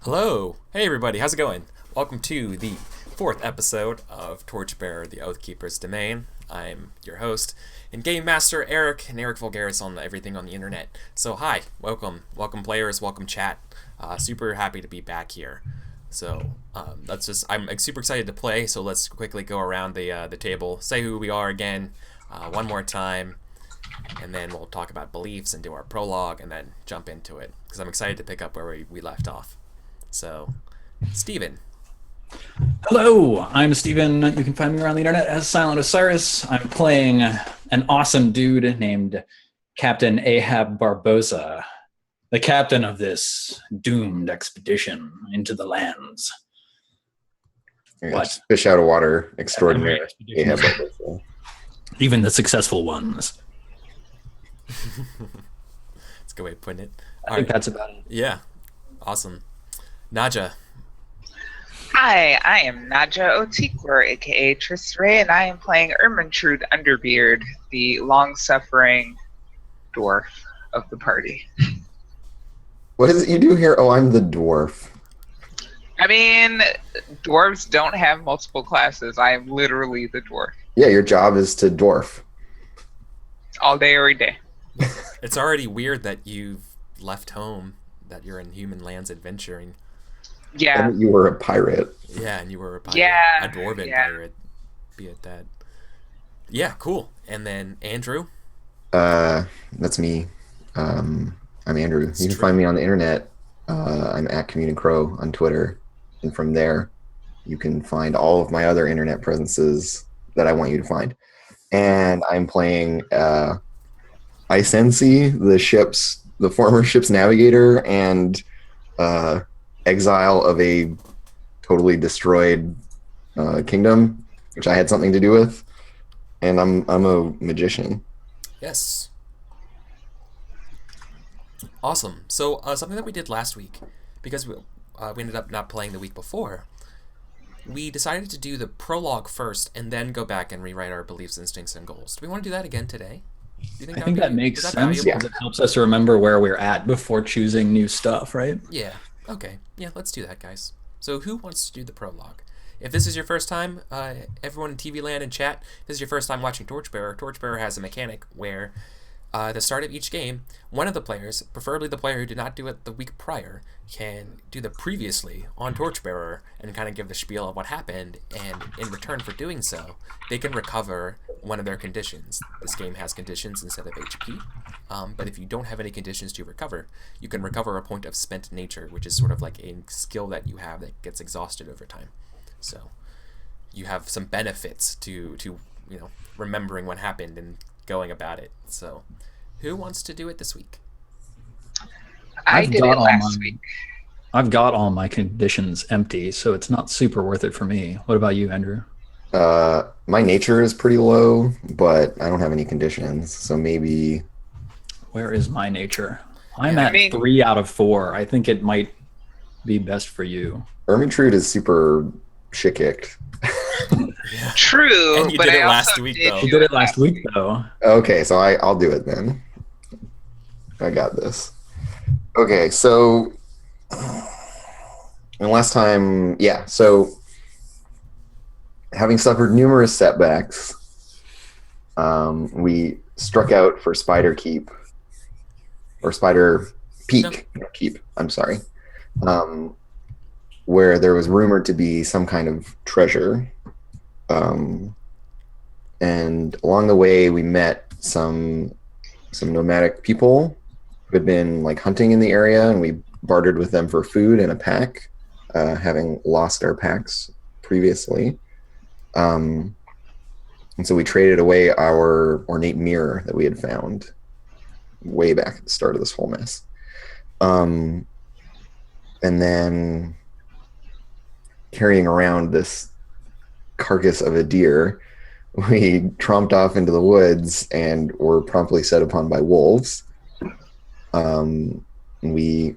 Hello! Hey everybody, how's it going? Welcome to the fourth episode of Torchbearer, the Oathkeeper's Domain. I'm your host and Gamemaster Eric and EricVulgaris on everything on the internet. So hi, welcome players, welcome chat. Super happy to be back here. So I'm super excited to play. So let's quickly go around the table, say who we are again, one more time, and then we'll talk about beliefs and do our prologue, and then jump into it because I'm excited to pick up where we left off. So, Steven. Hello, I'm Steven. You can find me around the internet as Silent Osiris. I'm playing an awesome dude named Captain Ahab Barboza, the captain of this doomed expedition into the lands. What? Fish out of water extraordinary. Ahab Barboza. Even the successful ones. That's a good way of putting it. I think that's about it. Yeah. Awesome. Naja. Hi, I am Naja Oathkeeper, aka Tristray, and I am playing Ermintrude Underbeard, the long-suffering dwarf of the party. What is it you do here? Oh, I'm the dwarf. I mean, dwarves don't have multiple classes. I am literally the dwarf. Yeah, your job is to dwarf. All day, every day. It's already weird that you've left home, that you're in human lands adventuring. Yeah. And you were a pirate. Yeah, and you were a pirate. Yeah. A dwarven pirate, be it that. Yeah, cool. And then Andrew? That's me. I'm Andrew. You can find me on the internet. I'm at Communion Crow on Twitter. And from there, you can find all of my other internet presences that I want you to find. And I'm playing Icensi, the former ship's navigator, and exile of a totally destroyed kingdom, which I had something to do with, and I'm a magician. Yes. Awesome. So something that we did last week, because we ended up not playing the week before, we decided to do the prologue first and then go back and rewrite our beliefs, instincts, and goals. Do we want to do that again today? Do you think I think that makes sense because Yeah. it helps us remember where we're at before choosing new stuff, right? Yeah. Okay. Yeah, let's do that, guys. So who wants to do the prologue? If this is your first time, everyone in TV land and chat, if this is your first time watching Torchbearer has a mechanic where at the start of each game, one of the players, preferably the player who did not do it the week prior, can do the previously on Torchbearer and kind of give the spiel of what happened, and in return for doing so, they can recover one of their conditions. This game has conditions instead of HP, but if you don't have any conditions to recover, you can recover a point of spent nature, which is sort of like a skill that you have that gets exhausted over time. So you have some benefits to remembering what happened and going about it. So who wants to do it this week? I did it last week. I've got all my conditions empty, so it's not super worth it for me. What about you, Andrew? My nature is pretty low, but I don't have any conditions, so maybe... Where is my nature? I'm at 3 out of 4. I think it might be best for you. Ermintrude is super shit-kicked. Yeah. True, And you but did I it also last week, though. You did it last week, though. Okay, so I'll do it then. I got this. Okay, so... And last time, so... Having suffered numerous setbacks, we struck out for Spider Keep, or Spider Peak Keep, I'm sorry, where there was rumored to be some kind of treasure. And along the way, we met some nomadic people who had been like hunting in the area, and we bartered with them for food and a pack, having lost our packs previously. And so we traded away our ornate mirror that we had found way back at the start of this whole mess. And then carrying around this carcass of a deer, we tromped off into the woods and were promptly set upon by wolves. We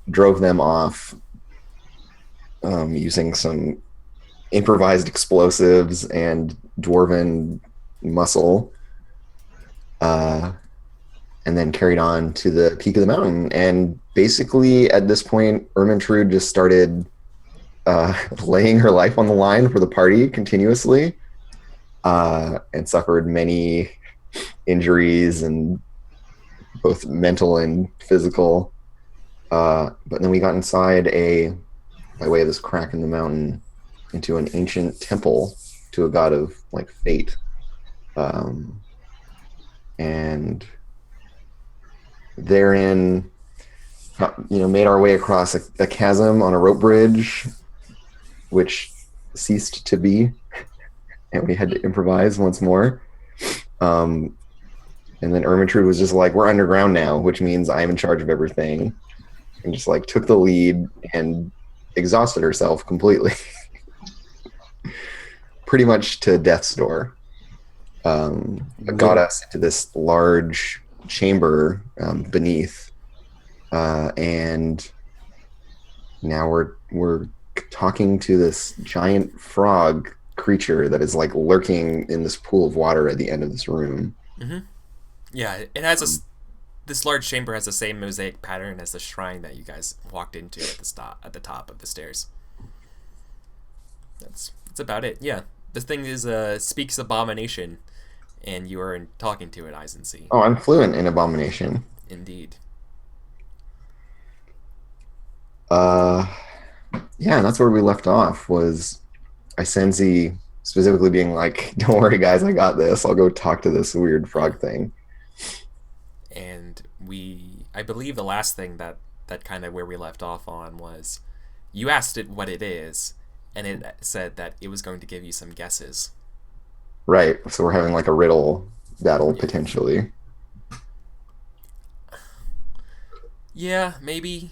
drove them off using some improvised explosives and dwarven muscle. and then carried on to the peak of the mountain. And basically, at this point, Ermentrude just started laying her life on the line for the party continuously, and suffered many injuries, and both mental and physical. But then we got inside by way of this crack in the mountain, into an ancient temple to a god of like fate, and therein, made our way across a chasm on a rope bridge, which ceased to be, and we had to improvise once more. And then Ermentrude was just like, we're underground now, which means I'm in charge of everything, and just like took the lead and exhausted herself completely. Pretty much to death's door. Got us into this large chamber beneath, and now we're talking to this giant frog creature that is like lurking in this pool of water at the end of this room. Mm-hmm. Yeah, it has this large chamber has the same mosaic pattern as the shrine that you guys walked into at the top of the stairs. That's about it. Yeah, this thing is speaks abomination, and you are talking to it, Eisense. Oh, I'm fluent in abomination. Indeed. Yeah, and that's where we left off, was Eisense specifically being like, don't worry guys, I got this. I'll go talk to this weird frog thing. And I believe the last thing that kind of where we left off on was, you asked it what it is, and it said that it was going to give you some guesses. Right, so we're having like a riddle battle, potentially. Yeah, maybe.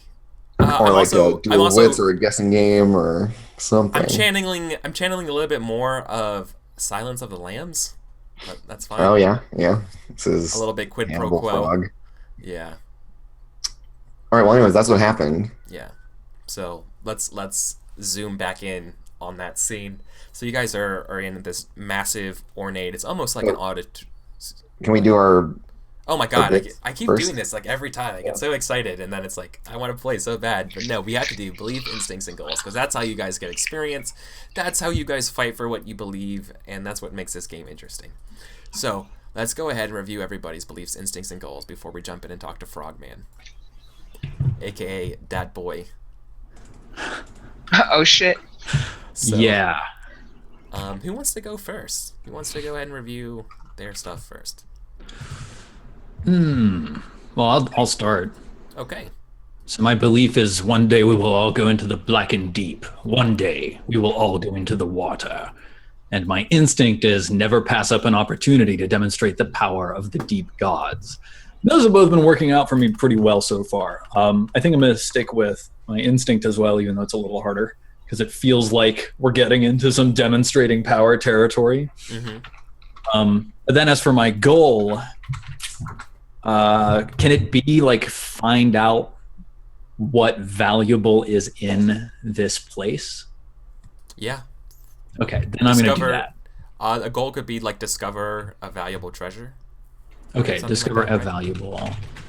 Or like a dual wits or a guessing game or something. I'm channeling a little bit more of Silence of the Lambs, but that's fine. Oh yeah. This is a little bit quid pro quo. Frog. Yeah. All right. Well, anyways, that's what happened. Yeah. So let's zoom back in on that scene. So you guys are in this massive ornate. It's almost like an audit. Can we do our? Oh my god! I keep doing this like every time. I get so excited, and then it's like I want to play so bad, but no, we have to do belief, instincts, and goals, because that's how you guys get experience. That's how you guys fight for what you believe, and that's what makes this game interesting. So let's go ahead and review everybody's beliefs, instincts, and goals before we jump in and talk to Frogman, aka Dat Boy. Oh shit! So, yeah. Who wants to go first? Who wants to go ahead and review their stuff first? Well, I'll start. Okay. So my belief is one day we will all go into the blackened deep. One day we will all go into the water. And my instinct is never pass up an opportunity to demonstrate the power of the deep gods. Those have both been working out for me pretty well so far. I think I'm going to stick with my instinct as well, even though it's a little harder, because it feels like we're getting into some demonstrating power territory. Mm-hmm. But then as for my goal, can it be like find out what valuable is in this place? Yeah. Okay, then I'm going to do that. A goal could be like discover a valuable treasure. Okay, discover like a right? valuable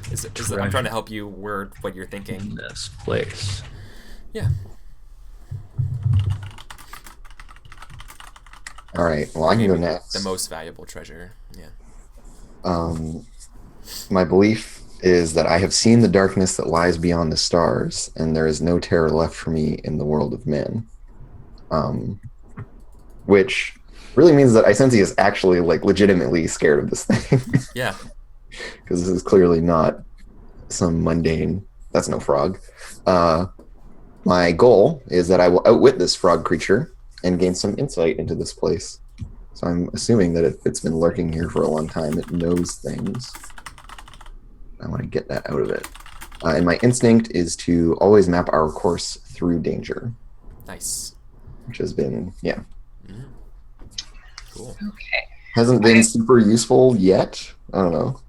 treasure. I'm trying to help you word what you're thinking. In this place. Yeah. All right. Well, I can go next. The most valuable treasure. Yeah. My belief is that I have seen the darkness that lies beyond the stars, and there is no terror left for me in the world of men. Which really means that Eisense is actually like legitimately scared of this thing. Yeah. Because this is clearly not some mundane. That's no frog. My goal is that I will outwit this frog creature and gain some insight into this place. So I'm assuming that if it's been lurking here for a long time, it knows things. I want to get that out of it. And my instinct is to always map our course through danger. Nice. Which has been, yeah. Mm-hmm. Cool. Okay. Hasn't been super useful yet. I don't know.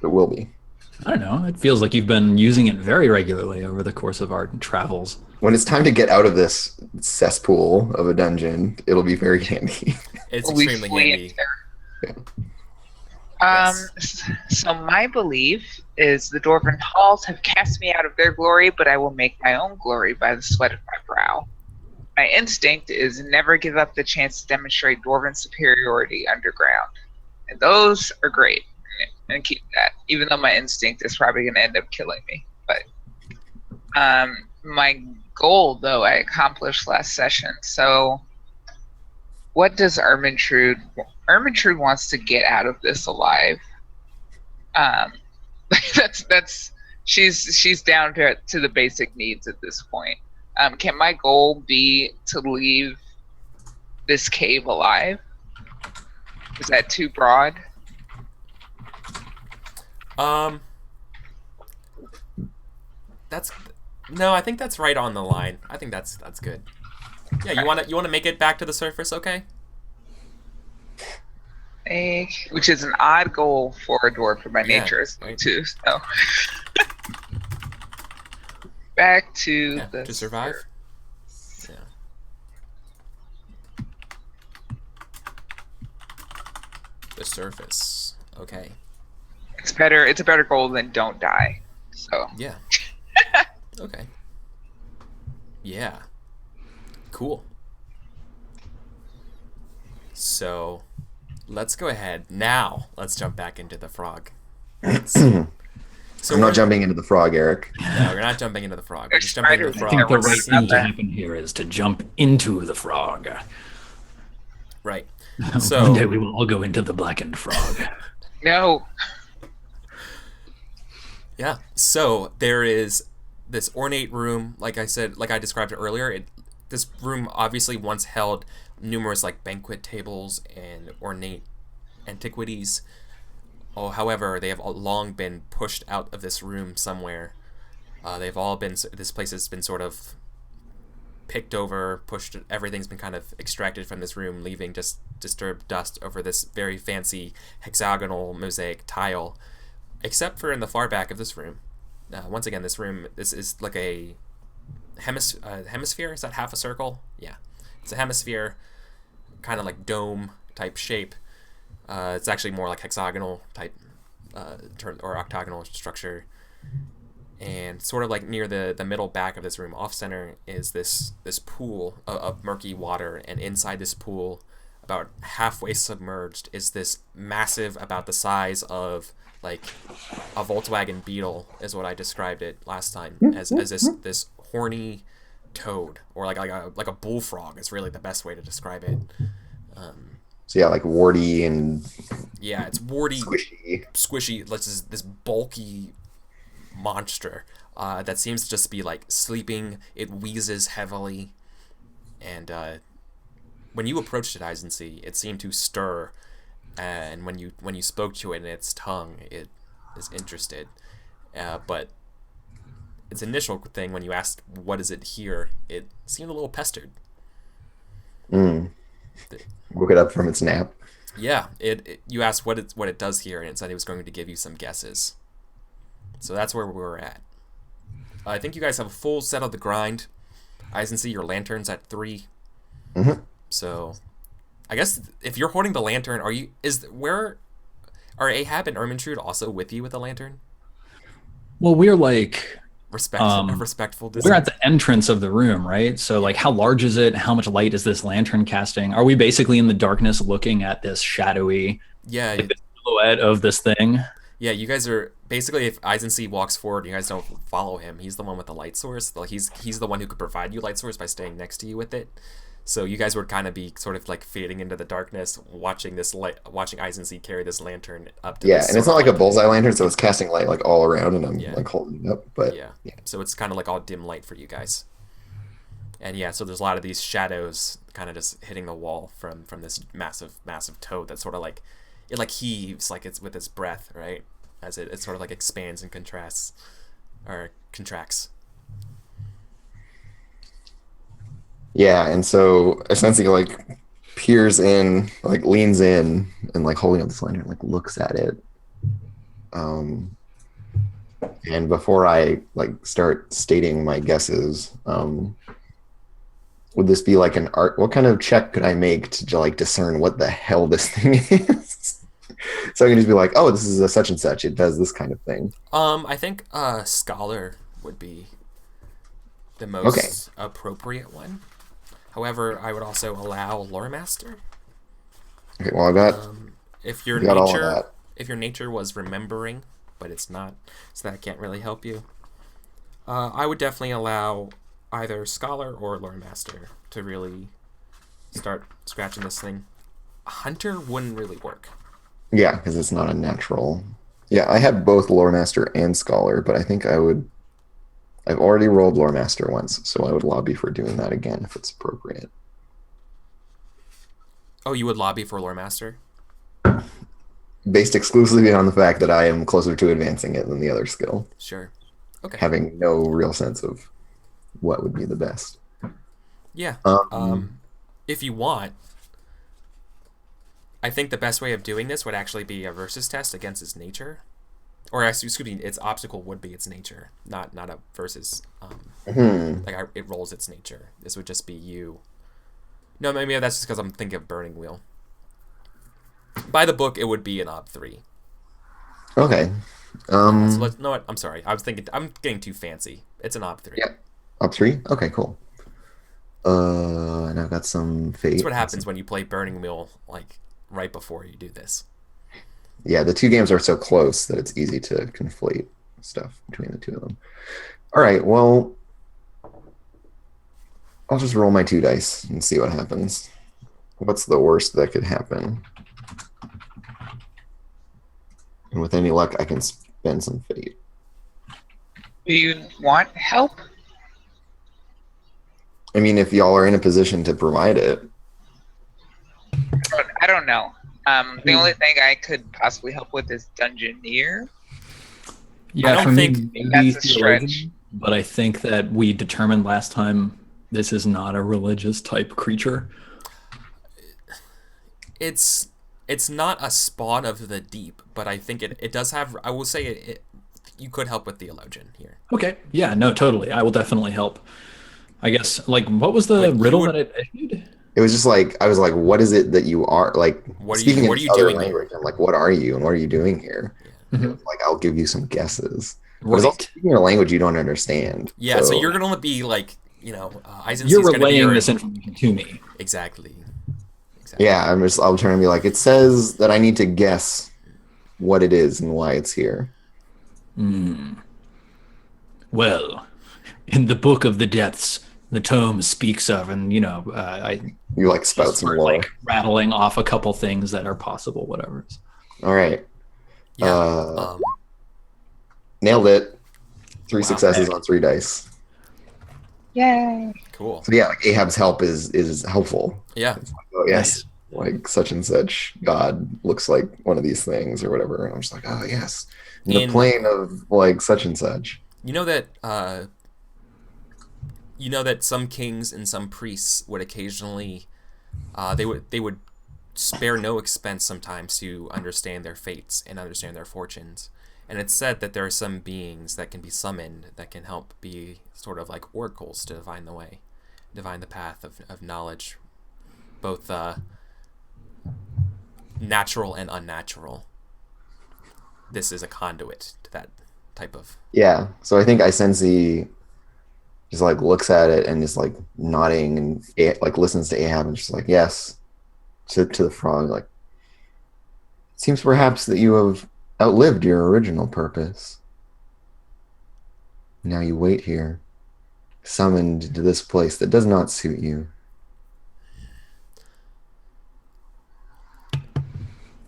It will be. I don't know. It feels like you've been using it very regularly over the course of our travels. When it's time to get out of this cesspool of a dungeon, it'll be very handy. It's extremely handy. Yeah. So my belief is the Dwarven halls have cast me out of their glory, but I will make my own glory by the sweat of my brow. My instinct is never give up the chance to demonstrate Dwarven superiority underground. And those are great. And keep that, even though my instinct is probably going to end up killing me. But my goal, though, I accomplished last session. So what does Ermintrude... Ermintrude wants to get out of this alive. She's down to the basic needs at this point. Can my goal be to leave this cave alive? Is that too broad? I think that's right on the line. I think that's good. Yeah, you want to make it back to the surface, okay? Which is an odd goal for a dwarf for my nature, right. too. So back to the to survive. Yeah. The surface. Okay. It's better. It's a better goal than don't die. So yeah. Okay. Yeah. Cool. So let's go ahead now. Let's jump back into the frog. So I'm not jumping into the frog, Eric. No, we're not jumping into the frog. We're just jumping into the frog. I think the right thing to happen here is to jump into the frog. Right. So one day we will all go into the blackened frog. No. Yeah. So there is this ornate room, like I described it earlier. This room obviously once held numerous like banquet tables and ornate antiquities. However, they have long been pushed out of this room somewhere. This place has been sort of picked over, pushed. Everything's been kind of extracted from this room, leaving just disturbed dust over this very fancy hexagonal mosaic tile, except for in the far back of this room. Once again, this is like a hemisphere. Is that half a circle? Yeah, it's a hemisphere, kind of like dome type shape. It's actually more like hexagonal type or octagonal structure, and sort of like near the middle back of this room, off center, is this pool of murky water, and inside this pool, about halfway submerged, is this massive, about the size of like a Volkswagen Beetle, is what I described it last time, as this horny toad, or like a bullfrog is really the best way to describe it. So yeah, like warty and yeah, it's warty, squishy. This bulky monster that seems to just be like sleeping. It wheezes heavily, and when you approached it, Eisensie, it seemed to stir. And when you spoke to it in its tongue, it is interested. But its initial thing, when you asked what is it here, it seemed a little pestered. Woke it up from its nap. Yeah, you asked what it does here, and it said it was going to give you some guesses. So that's where we're at. I think you guys have a full set of the grind. Eisensie, your lantern's at 3. Mm-hmm. So I guess if you're holding the lantern, are Ahab and Ermintrude also with you with the lantern? Well, we're like respectful distance. We're at the entrance of the room, right? So like, how large is it? How much light is this lantern casting? Are we basically in the darkness looking at this shadowy silhouette of this thing? Yeah, you guys are basically, if Eisensie walks forward, you guys don't follow him. He's the one with the light source. He's the one who could provide you light source by staying next to you with it. So you guys would kind of be sort of like fading into the darkness, watching Eisensie carry this lantern up to and it's not like a bullseye lantern, so it's casting light like all around, and I'm like holding it up. But yeah, so it's kind of like all dim light for you guys. And yeah, so there's a lot of these shadows kind of just hitting the wall from this massive toad that sort of like it like heaves like it's with its breath, right? As it sort of like expands and contracts. Yeah, and so essentially like peers in, like leans in, and like holding up this lantern, like looks at it. And before I like start stating my guesses, would this be like an art? What kind of check could I make to like discern what the hell this thing is? So I can just be like, oh, this is a such and such. It does this kind of thing. I think scholar would be the Okay. most appropriate one. However, I would also allow lore master. Okay. Well, I got If your got all of nature, that. if your nature was remembering, but it's not, so that can't really help you. I would definitely allow either scholar or lore master to really start scratching this thing. Hunter wouldn't really work. Yeah, because it's not a natural. Yeah, I had both lore master and scholar, but I think I would. I've already rolled lore master once, so I would lobby for doing that again if it's appropriate. Oh, you would lobby for lore master? Based exclusively on the fact that I am closer to advancing it than the other skill, Sure. Okay. having no real sense of what would be the best. Yeah. Um, If you want, I think the best way of doing this would actually be a versus test against its nature, or excuse me, its obstacle would be its nature, not a versus. It rolls its nature. This would just be you. No, maybe that's just because I'm thinking of Burning Wheel. By the book, it would be an ob 3. Okay. No, what? I'm sorry. I'm getting too fancy. It's an ob 3. Yeah. Up 3? Okay, cool. And I've got some fate. That's what happens when you play Burning Wheel like right before you do this. Yeah, the two games are so close that it's easy to conflate stuff between the two of them. All right, well, I'll just roll my 2 dice and see what happens. What's the worst that could happen? And with any luck, I can spend some fate. Do you want help? I mean, if y'all are in a position to provide it. I don't know. The only thing I could possibly help with is Dungeoneer. Yeah, I don't for me, think maybe that's a stretch. theologian, but I think that we determined last time this is not a religious type creature. It's not a spawn of the deep, but I think it does have. I will say it you could help with theologian here. Okay, yeah, no, totally. I will definitely help. I guess, like, what was the riddle that it issued? It was just like, I was like, what is it that you are? Like, What are speaking you- in what are you other doing language, I'm like, what are you and what are you doing here? Mhm. It was like, I'll give you some guesses. But Right. it's also speaking a language you don't understand. Yeah, so you're gonna be like, Eisenstein You're gonna be relaying your, this information to me. exactly. Yeah, I'll try and be like, it says that I need to guess what it is and why it's here. Well, in the Book of the Depths, the tome speaks of, and I You like spout some start, lore. like rattling off a couple things that are possible, whatever. All right. Yeah. Nailed it. 3 Wow. successes on 3 dice. Yay! Cool. So yeah, like Ahab's help is helpful. Yeah. Oh yes, like such and such God looks like one of these things or whatever. And I'm just like, oh yes, in the plane of like such and such. You know that some kings and some priests would occasionally, they would spare no expense sometimes to understand their fates and understand their fortunes. And it's said that there are some beings that can be summoned that can help be sort of like oracles to divine the way, divine the path of knowledge, both natural and unnatural. This is a conduit to that type of. Yeah. So I think Isensi just like looks at it and is like nodding and like listens to Ahab and just like, yes, to the frog, like, it seems perhaps that you have outlived your original purpose. Now you wait here, summoned to this place that does not suit you.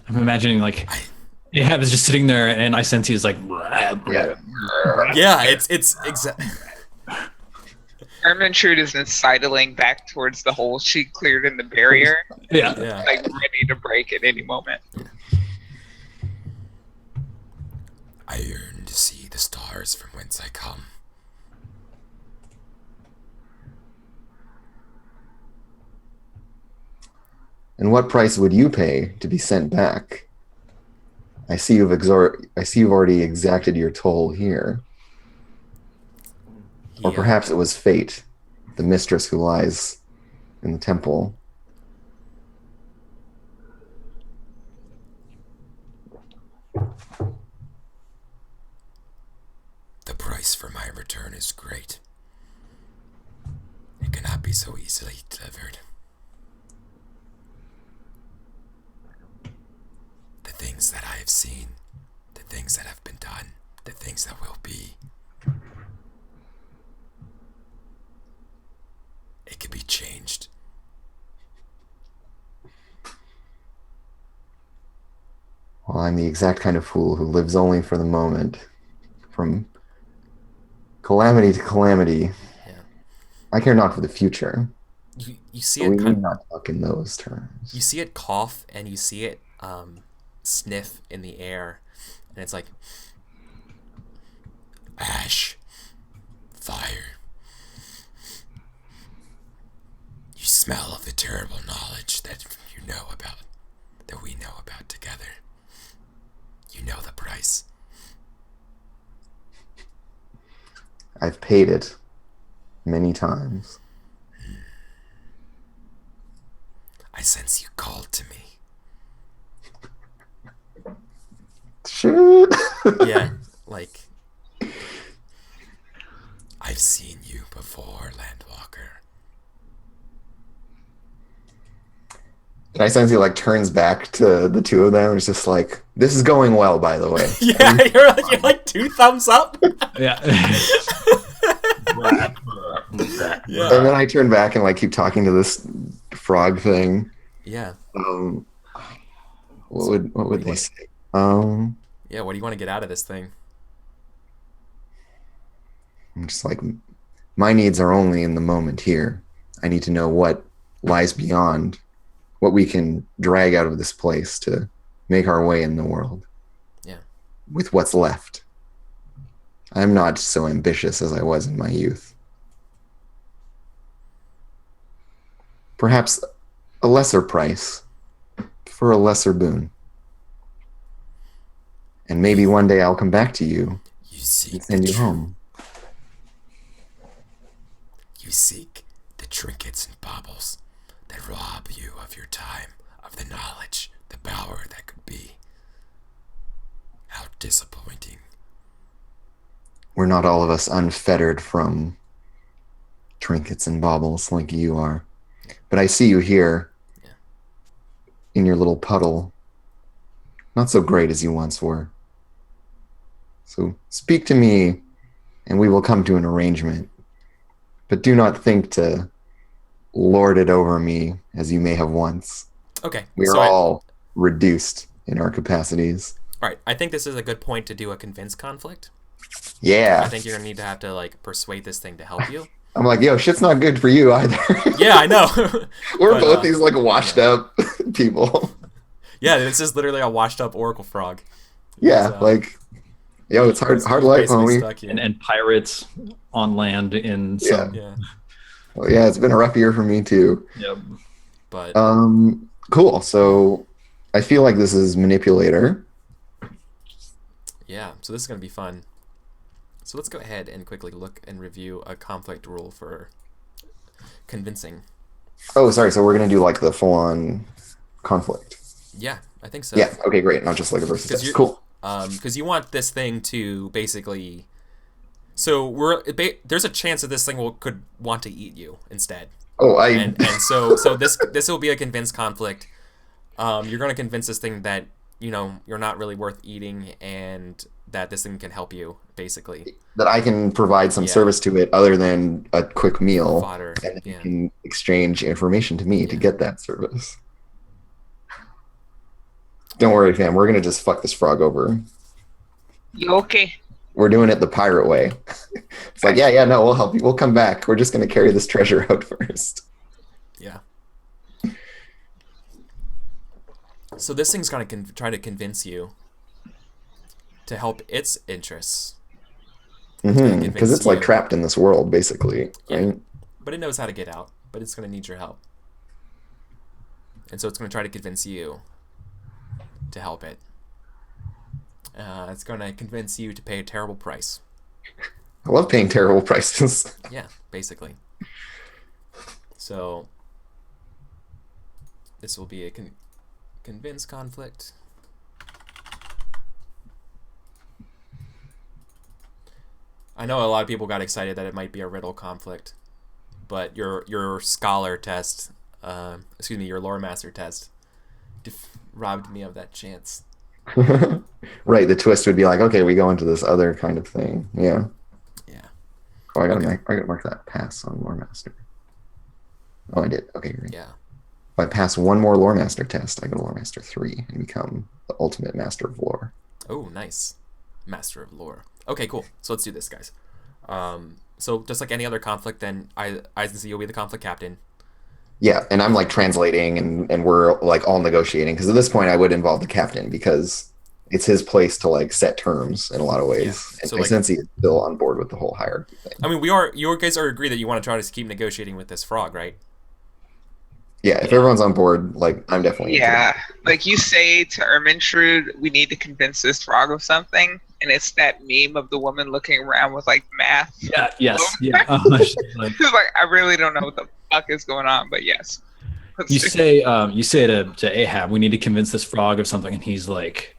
I'm imagining like Ahab is just sitting there, and Isensi is like, Yeah, it's exactly. Ermintrude is sidling back towards the hole she cleared in the barrier, yeah. like ready to break at any moment. I yearn to see the stars from whence I come. And what price would you pay to be sent back? I see you've already exacted your toll here. Or Yeah. perhaps it was fate, the mistress who lies in the temple. The price for my return is great. It cannot be so easily delivered. The things that I have seen, the things that have been done, the things that will be, it can be changed. Well, I'm the exact kind of fool who lives only for the moment. From calamity to calamity. Yeah. I care not for the future. You see So it we kind need not talk in those terms. You see it cough and you see it sniff in the air, and it's like ash, fire. You smell of the terrible knowledge that you know about, that we know about together. You know the price. I've paid it many times. I sense you called to me. Shit. Yeah, like I've seen you before, Landwalker. And I sense he like turns back to the two of them and is just like, this is going well, by the way. Yeah, you're like 2 thumbs up. Yeah. Yeah. And then I turn back and like keep talking to this frog thing. Yeah. What would they say? Yeah, what do you want to get out of this thing? I'm just like, my needs are only in the moment here. I need to know what lies beyond, what we can drag out of this place to make our way in the world. Yeah. With what's left. I'm not so ambitious as I was in my youth. Perhaps a lesser price for a lesser boon. And maybe one day I'll come back to you You seek and send the you home. You seek the trinkets and baubles that rob you of your time, of the knowledge, the power that could be. How disappointing. We're not all of us unfettered from trinkets and baubles like you are. But I see you here in your little puddle. Not so great as you once were. So speak to me and we will come to an arrangement. But do not think to lord it over me as you may have once. Okay. We are all reduced in our capacities. All right. I think this is a good point to do a convince conflict. Yeah. I think you're going to have to like persuade this thing to help you. I'm like, yo, shit's not good for you either. Yeah, I know. We're both these like washed up people. Yeah, this is literally a washed up Oracle frog. Yeah, like, yo, it's hard life, homie. And pirates on land in some. Yeah. Well, yeah, it's been a rough year for me too. Yep. But cool. So I feel like this is manipulator. yeah, so this is gonna be fun. So let's go ahead and quickly look and review a conflict rule for convincing. Oh, sorry. So we're gonna do like the full-on conflict. Yeah, I think so. Yeah. Okay. Great. Not just like a versus test. Cool. Because you want this thing to basically. So there's a chance that this thing could want to eat you instead. Oh, and so this will be a convince conflict. You're going to convince this thing that you're not really worth eating, and that this thing can help you basically. That I can provide some service to it other than a quick meal, fodder, and you can exchange information to me to get that service. Don't worry, fam. We're gonna just fuck this frog over. You okay? We're doing it the pirate way. It's like, yeah, no, we'll help you. We'll come back. We're just gonna carry this treasure out first. Yeah. So this thing's gonna try to convince you to help its interests. Because it's like trapped in this world, basically. Yeah. Right? But it knows how to get out. But it's gonna need your help. And so it's gonna try to convince you to help it. It's going to convince you to pay a terrible price. I love paying terrible prices. Yeah, basically. So this will be a convince conflict. I know a lot of people got excited that it might be a riddle conflict, but your scholar test, your lore master test, robbed me of that chance. Right, the twist would be like, okay, we go into this other kind of thing. Yeah. Yeah. Oh, I gotta mark that pass on lore master. Oh, I did. Okay, great. Yeah. If I pass one more lore master test, I go to lore master 3 and become the ultimate master of lore. Oh, nice. Master of lore. Okay, cool. So let's do this, guys. So just like any other conflict, then you'll be the conflict captain. Yeah, and I'm like translating and we're like all negotiating because at this point I would involve the captain because it's his place to like set terms in a lot of ways. Yeah. And So, my sensei is still on board with the whole hierarchy thing. I mean, you guys are agree that you want to try to keep negotiating with this frog, right? Yeah, if everyone's on board, like I'm definitely into Yeah, it. like you say to Ermintrud, we need to convince this frog of something, and it's that meme of the woman looking around with like math. Yeah. Yes. Yeah. Like, She's like, I really don't know what the fuck is going on, but yes. you say to Ahab, we need to convince this frog of something, and he's like,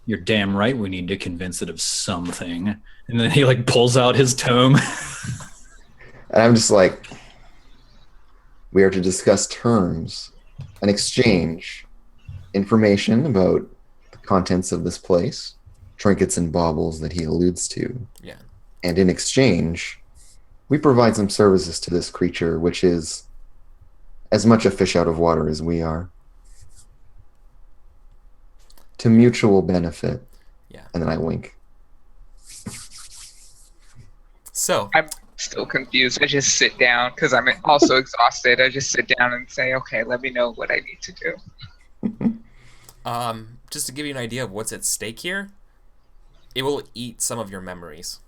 "You're damn right. We need to convince it of something." And then he like pulls out his tome. And I'm just like, we are to discuss terms and exchange information about the contents of this place, trinkets and baubles that he alludes to. Yeah. And in exchange, we provide some services to this creature, which is as much a fish out of water as we are. To mutual benefit. Yeah. And then I wink. So I'm still confused. I just sit down because I'm also exhausted. I just sit down and say, okay, let me know what I need to do. just to give you an idea of what's at stake here, it will eat some of your memories.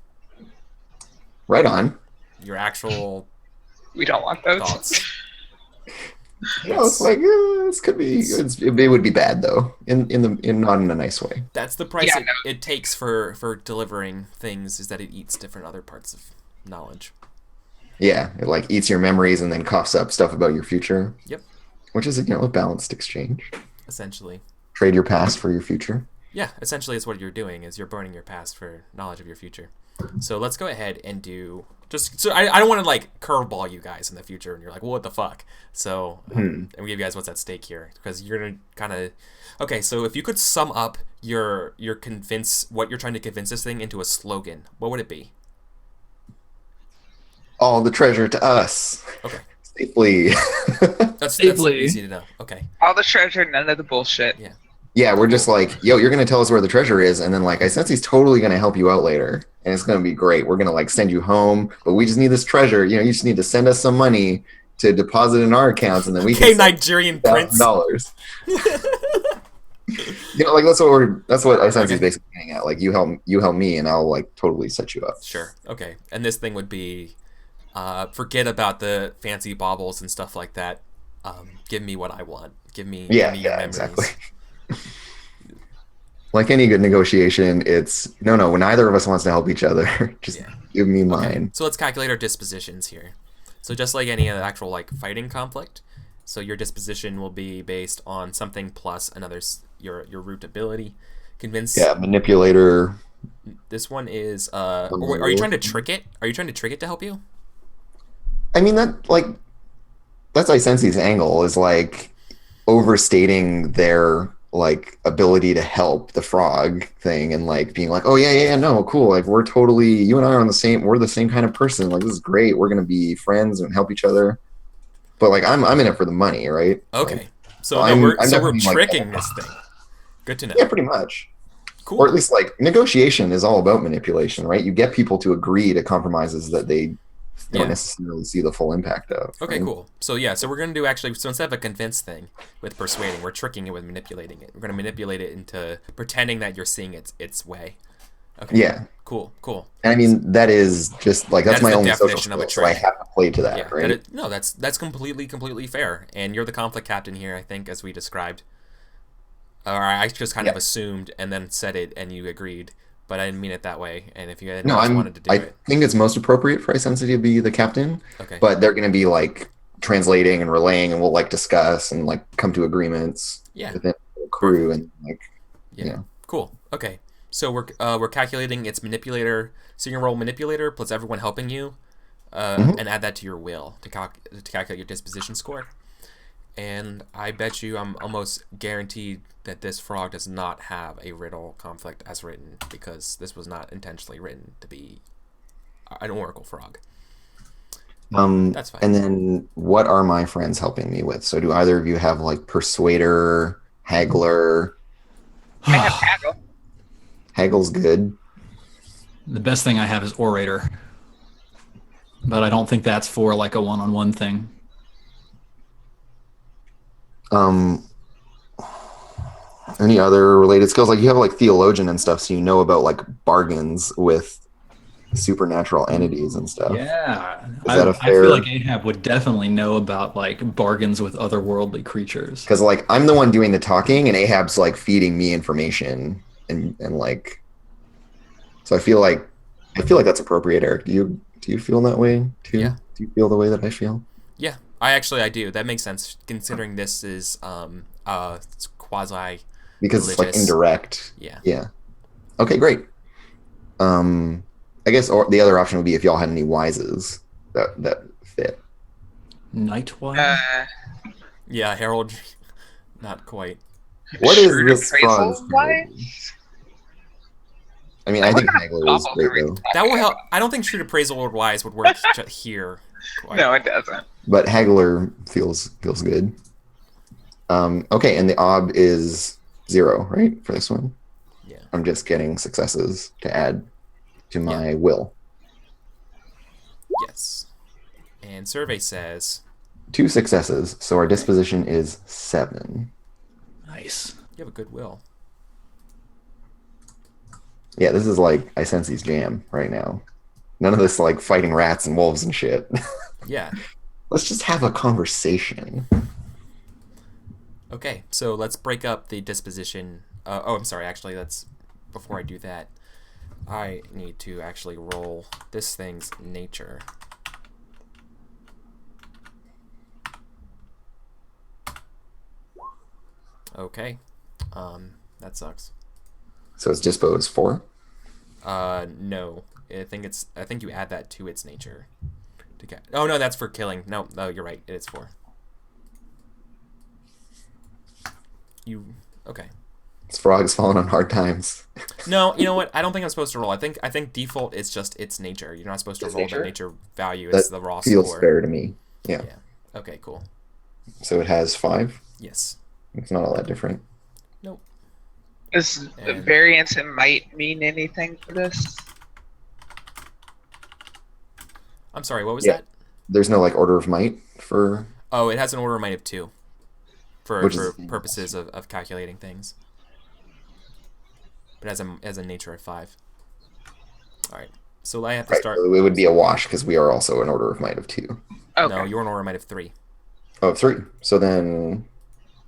Right on. Your actual We don't want those. thoughts. No, it's like this could be. It would be bad though, in not in a nice way. That's the price Yeah, it takes for delivering things, is that it eats different other parts of knowledge. Yeah, it like eats your memories and then coughs up stuff about your future. Yep. Which is a balanced exchange. Essentially. Trade your past for your future. Yeah, essentially it's what you're doing, is you're burning your past for knowledge of your future. So let's go ahead and do I don't want to like curveball you guys in the future and you're like, well, what the fuck? So and we give you guys what's at stake here, because you're gonna kind of okay. So if you could sum up your what you're trying to convince this thing into a slogan, what would it be? All the treasure to us. Okay. Safely. That's Safely. easy to know. Okay. All the treasure, none of the bullshit. Yeah. Yeah, we're just like, yo, you're gonna tell us where the treasure is, and then like I sense he's totally gonna help you out later, and it's gonna be great. We're gonna like send you home, but we just need this treasure. You just need to send us some money to deposit in our accounts, and then we Okay, can Nigerian prince. $1,000. Like that's what I sense he's basically getting at. Like you help me, and I'll like totally set you up. Sure. Okay. And this thing would be, forget about the fancy baubles and stuff like that. Give me what I want. Give me your memories. Exactly. Like any good negotiation, it's no. When neither of us wants to help each other, just give me mine. So let's calculate our dispositions here. So just like any actual like fighting conflict, so your disposition will be based on something plus another's your root ability. Convince. Yeah, manipulator. This one is. Are you trying to trick it? Are you trying to trick it to help you? I mean that's Isensi's angle, is like overstating their like ability to help the frog thing, and like being like, oh yeah, no, cool, like we're totally, you and I are we're the same kind of person, like this is great, we're gonna be friends and help each other. But like I'm in it for the money, right? Okay. Like, so I'm we're definitely, tricking like, this thing. Good to know. yeah, pretty much. Cool. Or at least like negotiation is all about manipulation, right? You get people to agree to compromises that they don't necessarily see the full impact of. Okay, right? cool. So so we're gonna do so instead of a convince thing with persuading, we're tricking it with manipulating it. We're gonna manipulate it into pretending that you're seeing its way. Okay. Yeah. Cool. And I mean that is just like that's my only social definition of a skill, so I trick. have to play to that, Yeah. right? That's completely fair. And you're the conflict captain here, I think, as we described. Or I just kind of assumed and then said it, and you agreed. But I didn't mean it that way, and if you had wanted to do I it, think it's most appropriate for Isensi to be the captain. Okay. But they're going to be like translating and relaying, and we'll like discuss and like come to agreements within the crew, and like Cool. Okay. So we're calculating its manipulator. So you can roll manipulator plus everyone helping you, and add that to your will to calculate your disposition score. And I bet you I'm almost guaranteed that this frog does not have a riddle conflict as written, because this was not intentionally written to be an oracle frog. That's fine. And then what are my friends helping me with? So do either of you have like Persuader, Haggler? I have Haggle. Haggle's good. The best thing I have is Orator. But I don't think that's for like a one-on-one thing. Any other related skills? Like you have like Theologian and stuff, so you know about like bargains with supernatural entities and stuff. Yeah. Is that a I fair... feel like Ahab would definitely know about like bargains with otherworldly creatures. Because like I'm the one doing the talking and Ahab's like feeding me information and like, so I feel like that's appropriate, Eric. Do you feel that way too? Yeah. Do you feel the way that I feel? Yeah, I do. That makes sense considering this is it's quasi because it's like religious. Indirect. Yeah. Okay, great. I guess the other option would be if y'all had any wises that fit. Nightwise? Yeah, Harold, not quite. What is Shrewd this frog's appraisal wise? I mean, I think Haggler is great though. That will help. I don't think Shrewd Appraisal or Wise would work here. Quite. No, it doesn't. But Haggler feels good. Okay, and the ob is 0, right, for this one? Yeah. I'm just getting successes to add to my will. Yes. And survey says 2 successes, so our disposition is 7. Nice. you have a good will. Yeah, this is like I sense he's jam right now. None of this like fighting rats and wolves and shit. Yeah. Let's just have a conversation. Okay, so let's break up the disposition. I'm sorry. Actually, before I do that, I need to actually roll this thing's nature. Okay, that sucks. So it's dispose 4. No, I think you add that to its nature. Oh no, that's for killing. No, you're right. It's 4. Okay. This frog's falling on hard times. No, you know what? I don't think I'm supposed to roll. I think default is just its nature. You're not supposed to roll the nature value. It's the raw feels score. fair to me. Yeah. Okay, cool. So it has 5. Yes. It's not all that different. Nope. Does the variance in might mean anything for this? I'm sorry, what was that? There's no like order of might for... Oh, it has an order of might of 2. For purposes of calculating things. But it has a nature of 5. Alright. So I have to start... So it would be a wash because we are also an order of might of 2. Okay. No, you're an order of might of 3. Oh, 3. So then...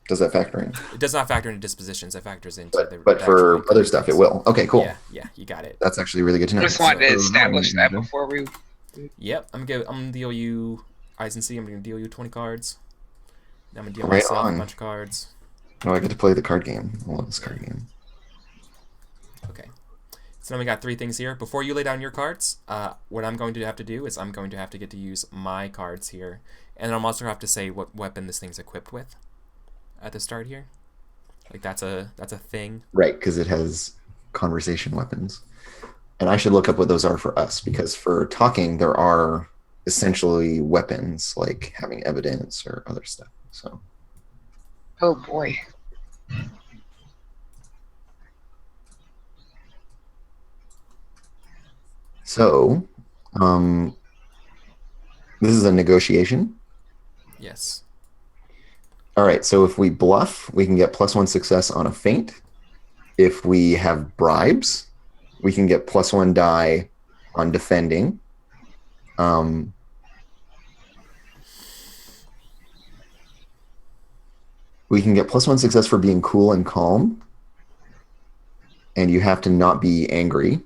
Does that factor in? It does not factor into dispositions. It factors into But for other stuff, it will. Okay, cool. Yeah, you got it. That's actually really good to know. Just wanted to establish that before we... Yep, I'm gonna deal you Eyes and See. I'm gonna deal you 20 cards. Then I'm gonna deal Right myself on. a bunch of cards. Oh, I get to play the card game. I love this card game. Okay. So now we got 3 things here. Before you lay down your cards, what I'm going to have to do is I'm going to have to get to use my cards here, and then I'm also have to say what weapon this thing's equipped with at the start here. Like that's a thing. Right, because it has conversation weapons. And I should look up what those are for us, because for talking, there are essentially weapons, like having evidence or other stuff. So. Oh boy. So, this is a negotiation. Yes. All right, so if we bluff, we can get +1 success on a feint. If we have bribes, we can get +1 die on defending. We can get +1 success for being cool and calm. And you have to not be angry.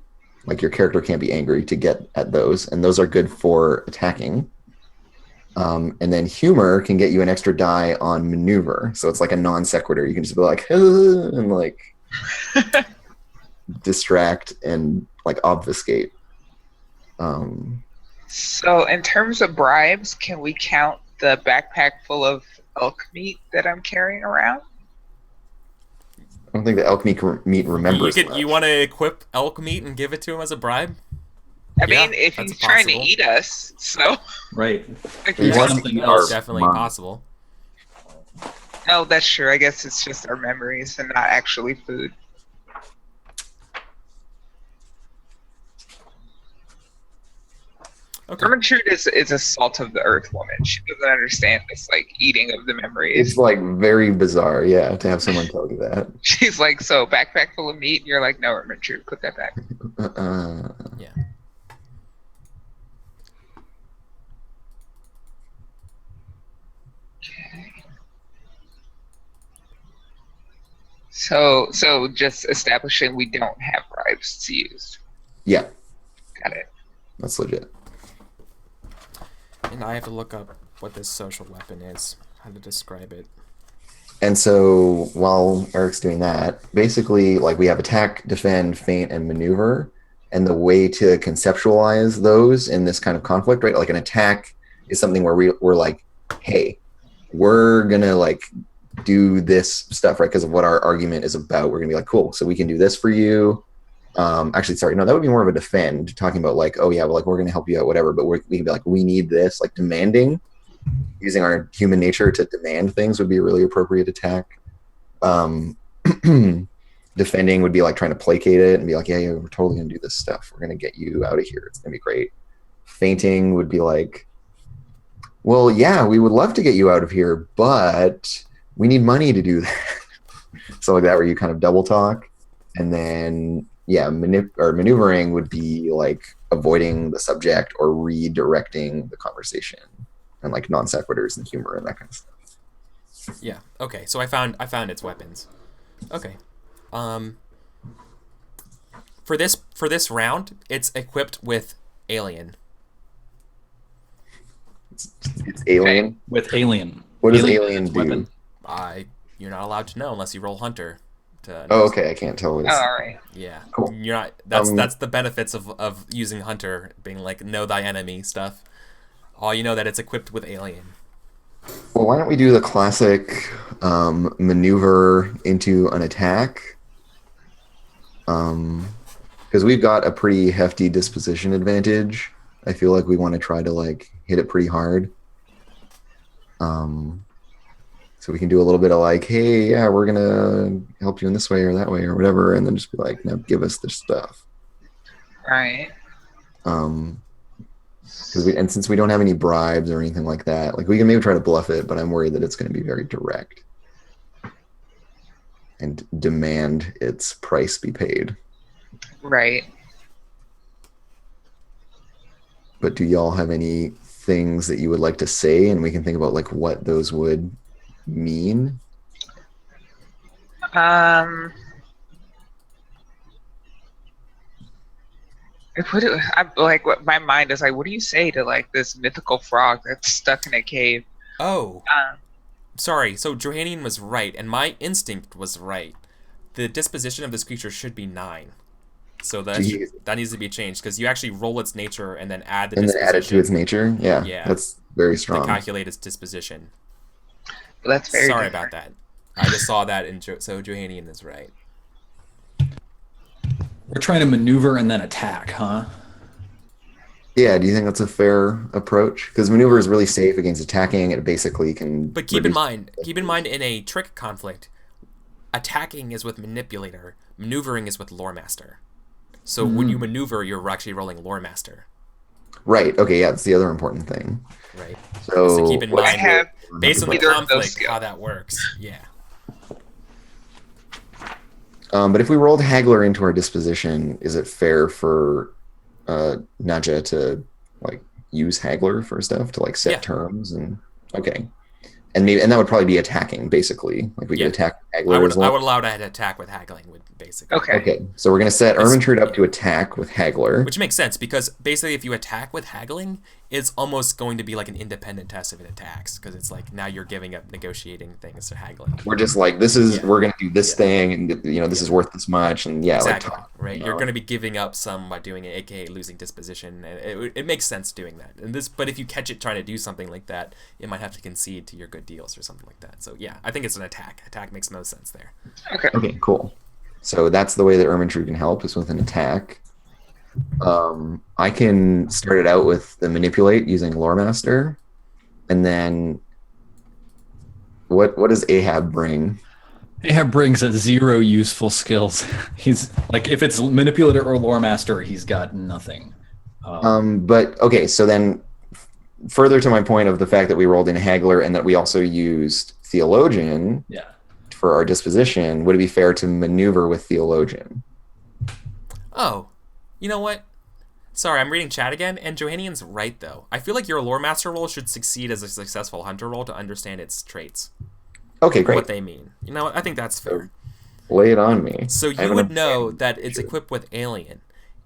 Like your character can't be angry to get at those. And those are good for attacking. And then humor can get you an extra die on maneuver. So it's like a non sequitur. You can just be like, and like, distract and like obfuscate. So, in terms of bribes, can we count the backpack full of elk meat that I'm carrying around? I don't think the elk meat remembers. You want to equip elk meat and give it to him as a bribe? I mean, if he's trying to eat us, so Right. He wants to something eat else. our Definitely mom. possible. no, that's true. I guess it's just our memories and not actually food. Okay. Ermentrude is a salt of the earth woman. She doesn't understand this like eating of the memories. It's like very bizarre, yeah, to have someone tell you that. She's like, so backpack full of meat, and you're like, no, Ermentrude, put that back. Yeah. So just establishing we don't have bribes to use. Yeah, Got it. that's legit. And I have to look up what this social weapon is, how to describe it. And so while Eric's doing that, basically, like we have attack, defend, feint, and maneuver. And the way to conceptualize those in this kind of conflict, right? Like an attack is something where we're like, hey, we're going to like do this stuff, right? Because of what our argument is about. We're going to be like, cool, so we can do this for you. Actually, sorry, no, that would be more of a defend, talking about like, oh yeah, well, like we're going to help you out, whatever. But we can be like, we need this, like demanding. Using our human nature to demand things would be a really appropriate attack. Defending would be like trying to placate it and be like, yeah, we're totally gonna do this stuff. We're gonna get you out of here. It's gonna be great. Fainting would be like, well, yeah, we would love to get you out of here, but we need money to do that. So like that, where you kind of double talk. And then yeah, maneuvering would be like avoiding the subject or redirecting the conversation. And like non sequiturs and humor and that kind of stuff. Yeah. Okay. So I found its weapons. Okay. For this round, it's equipped with alien. It's alien. With alien. What does Alien alien do? weapon. You're not allowed to know unless you roll hunter. Oh, okay. I can't tell what Oh, it's. all right. Yeah. Cool. You're not. That's the benefits of using hunter, being like know thy enemy stuff. All you know that it's equipped with alien. Well, why don't we do the classic maneuver into an attack? Because we've got a pretty hefty disposition advantage. I feel like we want to try to like hit it pretty hard. So we can do a little bit of like, hey, yeah, we're gonna help you in this way or that way or whatever, and then just be like, no, give us this stuff. Right. And since we don't have any bribes or anything like that, like we can maybe try to bluff it, but I'm worried that it's going to be very direct and demand its price be paid. Right. But do y'all have any things that you would like to say, and we can think about like what those would mean? What my mind is like, what do you say to like this mythical frog that's stuck in a cave? Oh. Sorry. So Johanian was right, and my instinct was right. The disposition of this creature should be 9. So that needs to be changed because you actually roll its nature and then add the disposition. Then add it to its nature. Yeah. That's very strong. To calculate its disposition. Well, that's very sorry different. about that. I just saw that so Johanian is right. We're trying to maneuver and then attack, huh? Yeah, do you think that's a fair approach? Because maneuver is really safe against attacking. It basically can. But keep in mind, in a trick conflict, attacking is with manipulator, maneuvering is with lore master. So when you maneuver, you're actually rolling lore master. Right. Okay. Yeah, that's the other important thing. Right. So keep in mind, based on the either of those conflict, skills. how that works. Yeah. But if we rolled Haggler into our disposition, is it fair for Nadja to like use Haggler for stuff to like set terms and okay, and that would probably be attacking basically. Like we could attack Haggler. I would as well. allow that attack with haggling with basically. Okay. So we're gonna set Ermentrude up to attack with Haggler, which makes sense because basically if you attack with haggling, it's almost going to be like an independent test if it attacks, because it's like now you're giving up negotiating things or haggling. We're just like, we're going to do this thing, and this is worth this much, and exactly, right. You're going to be giving up some by doing it, aka losing disposition. And it makes sense doing that. But if you catch it trying to do something like that, it might have to concede to your good deals or something like that. So yeah, I think it's an attack. Attack makes no sense there. Okay, cool. So that's the way that Ermintrude can help, is with an attack. I can start it out with the manipulate using Loremaster, and then what does Ahab bring? Ahab brings 0 useful skills. He's like, if it's manipulator or Loremaster, he's got nothing. But okay, so then further to my point of the fact that we rolled in Haggler and that we also used Theologian for our disposition, would it be fair to maneuver with Theologian? Oh, you know what? Sorry, I'm reading chat again, and Johannian's right, though. I feel like your Lore Master roll should succeed as a successful Hunter roll to understand its traits. Okay, great. What they mean. You know what? I think that's fair. Lay it on me. So you would know that it's equipped with Alien,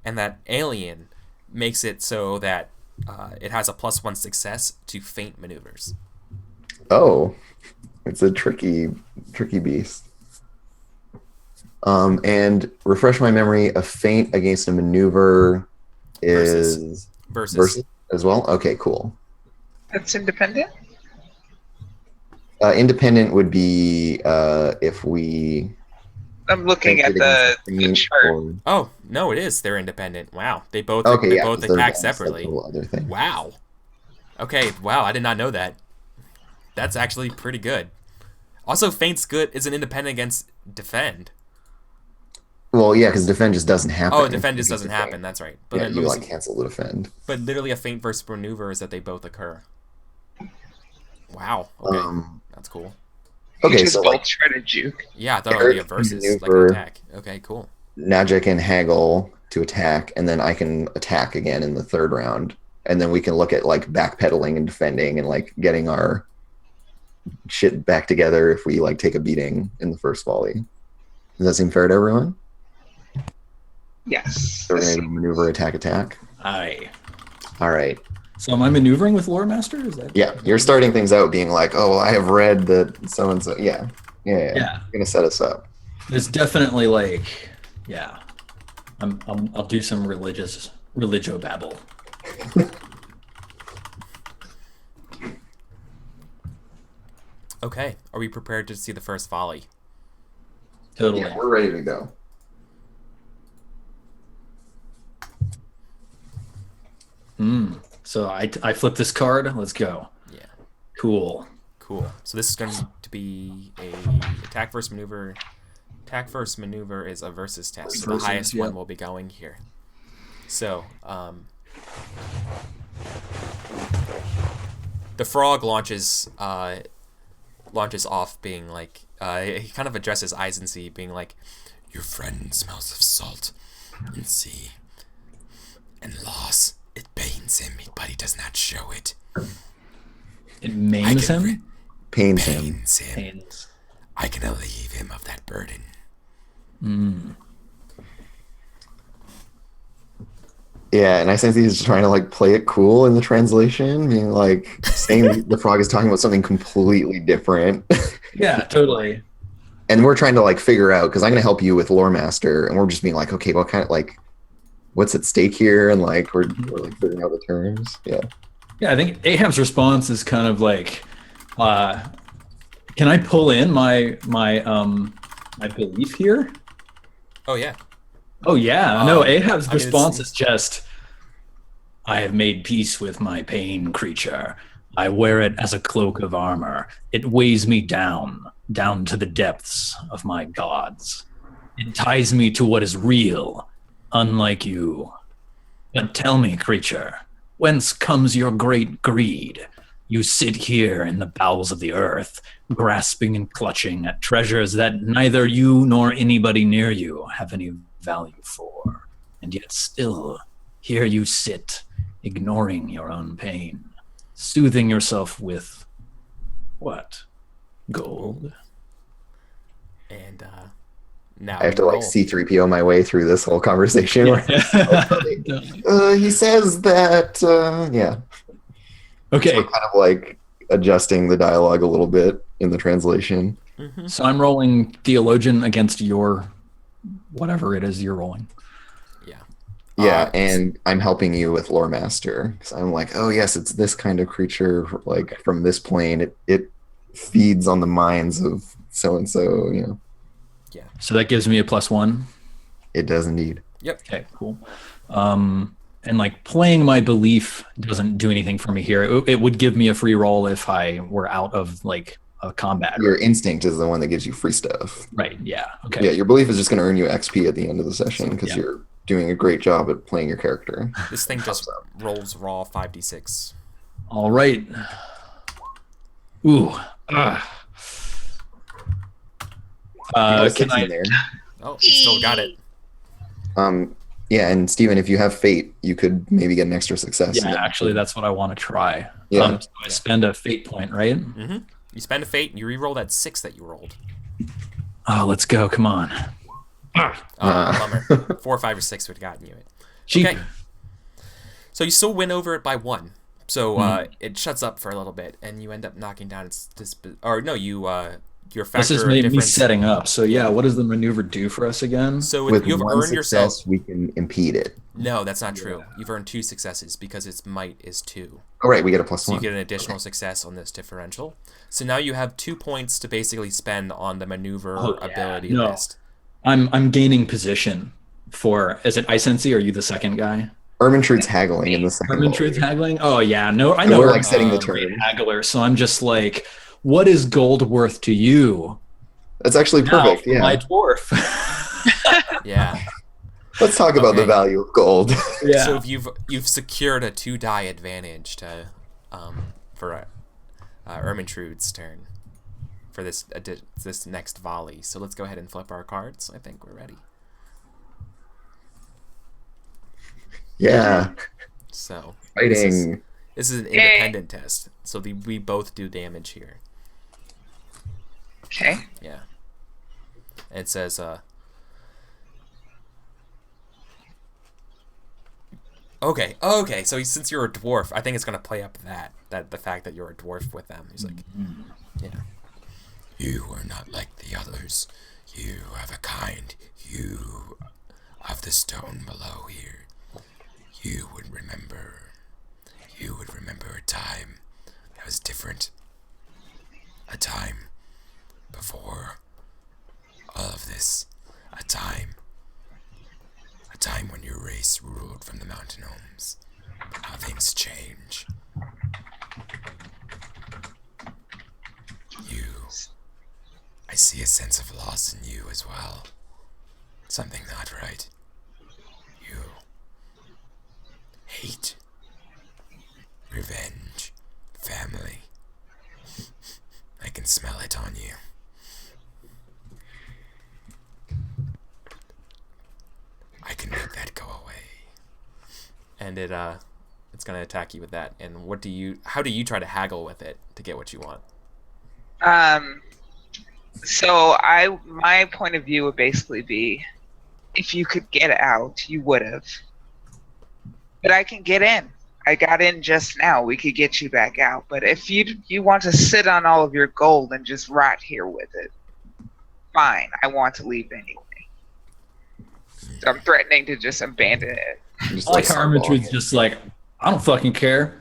and that Alien makes it so that it has a +1 success to feint maneuvers. Oh, it's a tricky beast. And refresh my memory, a feint against a maneuver is versus as well? Okay, cool. That's independent? Independent would be if we... I'm looking at the chart. Oh, no, it is. They're independent. Wow. They both attack separately. Wow. Okay, wow, I did not know that. That's actually pretty good. Also, feint's good is an independent against defend. Well, yeah, because defend just doesn't happen. Oh, defend just doesn't happen. That's right. But yeah, you like cancel the defend. But literally, a feint versus maneuver is that they both occur. Wow. Okay, that's cool. Okay, so both try to juke. Yeah, I thought it would be a versus, like an attack. Okay, cool. Najik and haggle to attack, and then I can attack again in the third round, and then we can look at like backpedaling and defending and like getting our shit back together if we like take a beating in the first volley. Does that seem fair to everyone? Yes. So we're going to maneuver, attack. Aye. All right. So am I maneuvering with Loremaster? Is that? Yeah, you're starting things out being like, oh, I have read that so-and-so. Yeah. You're going to set us up. There's definitely like, yeah. I'll do some religio babble. Okay. Are we prepared to see the first volley? Totally. Yeah, we're ready to go. So I flip this card. Let's go. Yeah. Cool. So this is going to be a attack versus maneuver. Attack versus maneuver is a versus test. So the highest one will be going here. So the frog launches off being like he kind of addresses Eisensie being like, your friend smells of salt and sea and loss. It pains him, but he does not show it. It maims him? Pains him. Pains. I can alleviate him of that burden. Yeah, and I sense he's trying to like play it cool in the translation, being like saying the frog is talking about something completely different. Yeah, totally. And we're trying to like figure out, because I'm going to help you with Loremaster, and we're just being like, okay, what kind of like, what's at stake here, and like we're like figuring out the terms. Yeah, I think Ahab's response is kind of like, can I pull in my belief here? Oh yeah. No, Ahab's response is just, I have made peace with my pain, creature. I wear it as a cloak of armor. It weighs me down to the depths of my gods. It ties me to what is real, unlike you. But tell me, creature, whence comes your great greed? You sit here in the bowels of the earth, grasping and clutching at treasures that neither you nor anybody near you have any value for. And yet still, here you sit, ignoring your own pain, soothing yourself with what? Gold. And now I have to like C-3PO my way through this whole conversation. Yeah. He says that, Okay. So we're kind of like adjusting the dialogue a little bit in the translation. Mm-hmm. So I'm rolling theologian against your whatever it is you're rolling. Yeah. Yeah, and I'm helping you with Lore Master. So I'm like, oh yes, it's this kind of creature, like from this plane. It feeds on the minds of so and so. You know. Yeah. So that gives me a +1. It does indeed. Yep. Okay, cool. And like playing my belief doesn't do anything for me here. It would give me a free roll if I were out of like a combat. Your instinct is the one that gives you free stuff. Right. Yeah. Okay. Yeah, your belief is just going to earn you XP at the end of the session because Yeah. you're doing a great job at playing your character. This thing just rolls raw 5d6. All right. Ooh. Can I? There. Oh, you still got it. Yeah, and Steven, if you have fate, you could maybe get an extra success. Yeah, actually, that's what I want to try. Yeah. So I spend a fate point, right? Mm-hmm. You spend a fate and you re-roll that 6 that you rolled. Oh, let's go. Come on. Bummer. 4, 5, or 6 would have gotten you it. Cheap. Okay. So you still win over it by 1. So it shuts up for a little bit, and you end up knocking down its your factor. This is of me difference. setting up. So yeah, what does the maneuver do for us again? So With you've one earned yourself. success, we can impede it. No, that's not true. You've earned 2 successes because its might is 2. Oh, right, we get a +1. So you get an additional success on this differential. So now you have 2 points to basically spend on the maneuver ability No. list. I'm gaining position for. Is it Icency? Or are you the second guy? Ermintrude's haggling in the second roll. Ermintrude's haggling. Oh yeah, no, I And know. we're like setting the Great turn. haggler. So I'm just like, what is gold worth to you? That's actually perfect. Now for my Yeah. dwarf. Yeah. Let's talk about the Okay. value of gold. Yeah. So if you've secured a 2-die advantage to for Ermintrude's turn for this next volley. So let's go ahead and flip our cards. I think we're ready. Yeah. So Fighting. This is an independent test. So we both do damage here. Okay. Yeah. It says Okay. So since you're a dwarf, I think it's gonna play up that the fact that you're a dwarf with them. He's like, yeah. You are not like the others. You have a kind. You of the stone below here. You would remember a time that was different. A time before all of this. A time when your race ruled from the mountain homes. How things change. I see a sense of loss in you as well. Something not right. You hate, revenge, family. I can smell it on you. I can make that go away. And it's gonna attack you with that. And how do you try to haggle with it to get what you want? So my point of view would basically be, if you could get out, you would have. But I can get in. I got in just now. We could get you back out. But if you want to sit on all of your gold and just rot here with it, fine. I want to leave anyway. So I'm threatening to just abandon it. Just I like how Ermintrude's just like, I don't fucking care.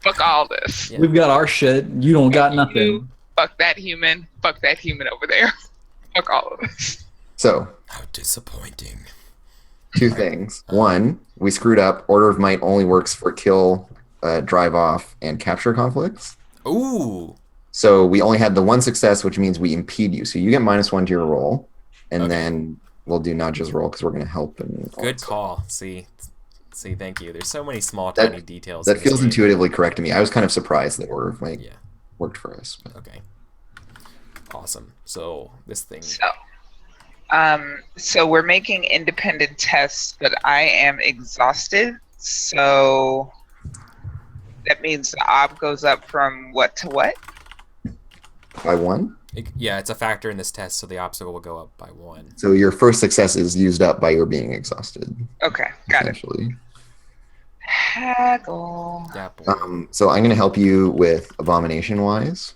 Fuck all this. Yeah. We've got our shit. You don't got nothing. You, fuck that human. Fuck that human over there. Fuck all of this. So, How disappointing. 2 things. One, we screwed up. Order of Might only works for kill, drive off, and capture conflicts. Ooh. So we only had the 1 success, which means we impede you. So you get -1 to your roll, and Okay. then we'll do Nadja's roll because we're going to help. And all Good that stuff. call. See, thank you. There's so many small, That- tiny details. That in this feels game. intuitively correct to me. I was kind of surprised that Order of Might Yeah. worked for us. But. Okay. Awesome. So this thing. So we're making independent tests, but I am exhausted. So that means the ob goes up from what to what? By 1? Yeah, it's a factor in this test, so the obstacle will go up by 1. So your first success is used up by your being exhausted. Okay, got it. Essentially. haggle. Yeah, boy. So I'm going to help you with abomination wise.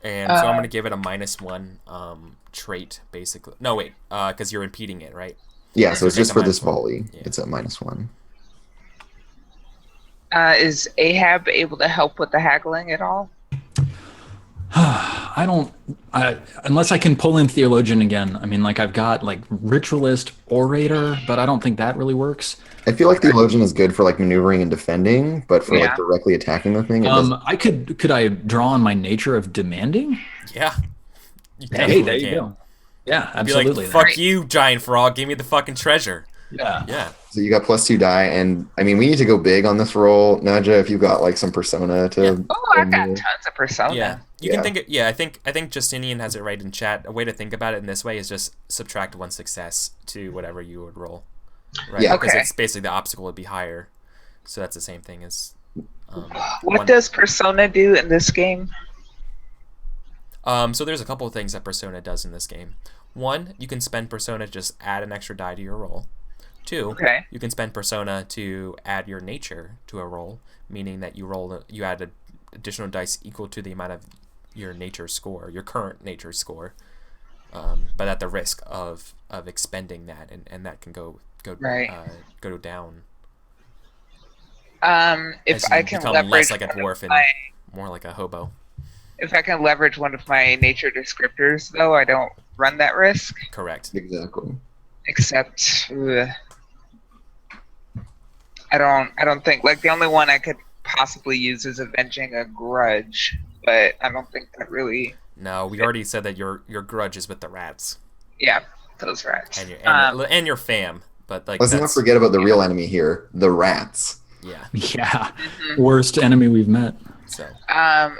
And so I'm going to give it a -1 trait, basically. No, wait, because you're impeding it, right? Yeah, so it's take just a for this -1. volley. Yeah. It's a -1. Is Ahab able to help with the haggling at all? Unless I can pull in theologian again. I mean, like I've got like ritualist, orator, but I don't think that really works. I feel like theologian is good for like maneuvering and defending, but for like Yeah. directly attacking the thing, it doesn't. I could I draw on my nature of demanding? Yeah. You Hey, definitely there you can. go. Yeah, Be like, absolutely. fuck you, giant frog. Give me the fucking treasure. Yeah. Yeah. So you got +2 die, and I mean we need to go big on this roll, Naja. If you've got like some persona to. Yeah. Oh, I've got tons of persona. Yeah. You Yeah. can think it. Yeah, I think Justinian has it right in chat. A way to think about it in this way is just subtract 1 success to whatever you would roll. Right. Yeah. Because Okay. it's basically the obstacle would be higher. So that's the same thing as. What does persona do in this game? So there's a couple of things that Persona does in this game. 1, you can spend Persona to just add an extra die to your roll. 2, Okay. you can spend Persona to add your nature to a roll, meaning that you add an additional dice equal to the amount of your nature score, your current nature score, but at the risk of expending that, and that can go Right. go down. If as you I can become leverage less like a one of dwarf and my- more like a hobo. if I can leverage one of my nature descriptors, though, I don't run that risk. Correct. Exactly. Except, I don't think like the only one I could possibly use is avenging a grudge, but I don't think that really. No, we already said that your grudge is with the rats Yeah, those rats. and your fam, but like Let's not that's- forget about the real enemy here, the rats. Yeah. Yeah. Mhm. Worst enemy we've met. So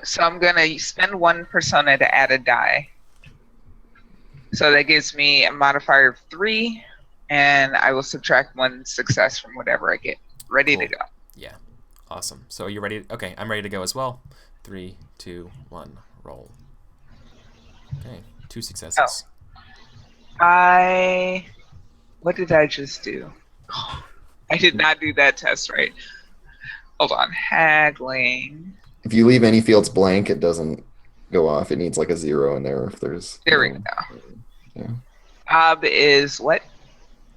So I'm gonna spend one persona to add a die. So that gives me a modifier of 3, and I will subtract 1 success from whatever I get. Ready to Cool. go. yeah, awesome. So you ready? Okay, I'm ready to go as well. 3, 2, 1, roll. Okay, 2 successes. What did I just do? I did not do that test right. Hold on. Haggling. If you leave any fields blank, it doesn't go off. It needs like a 0 in there if there's. There we no- go. Yeah. Is what?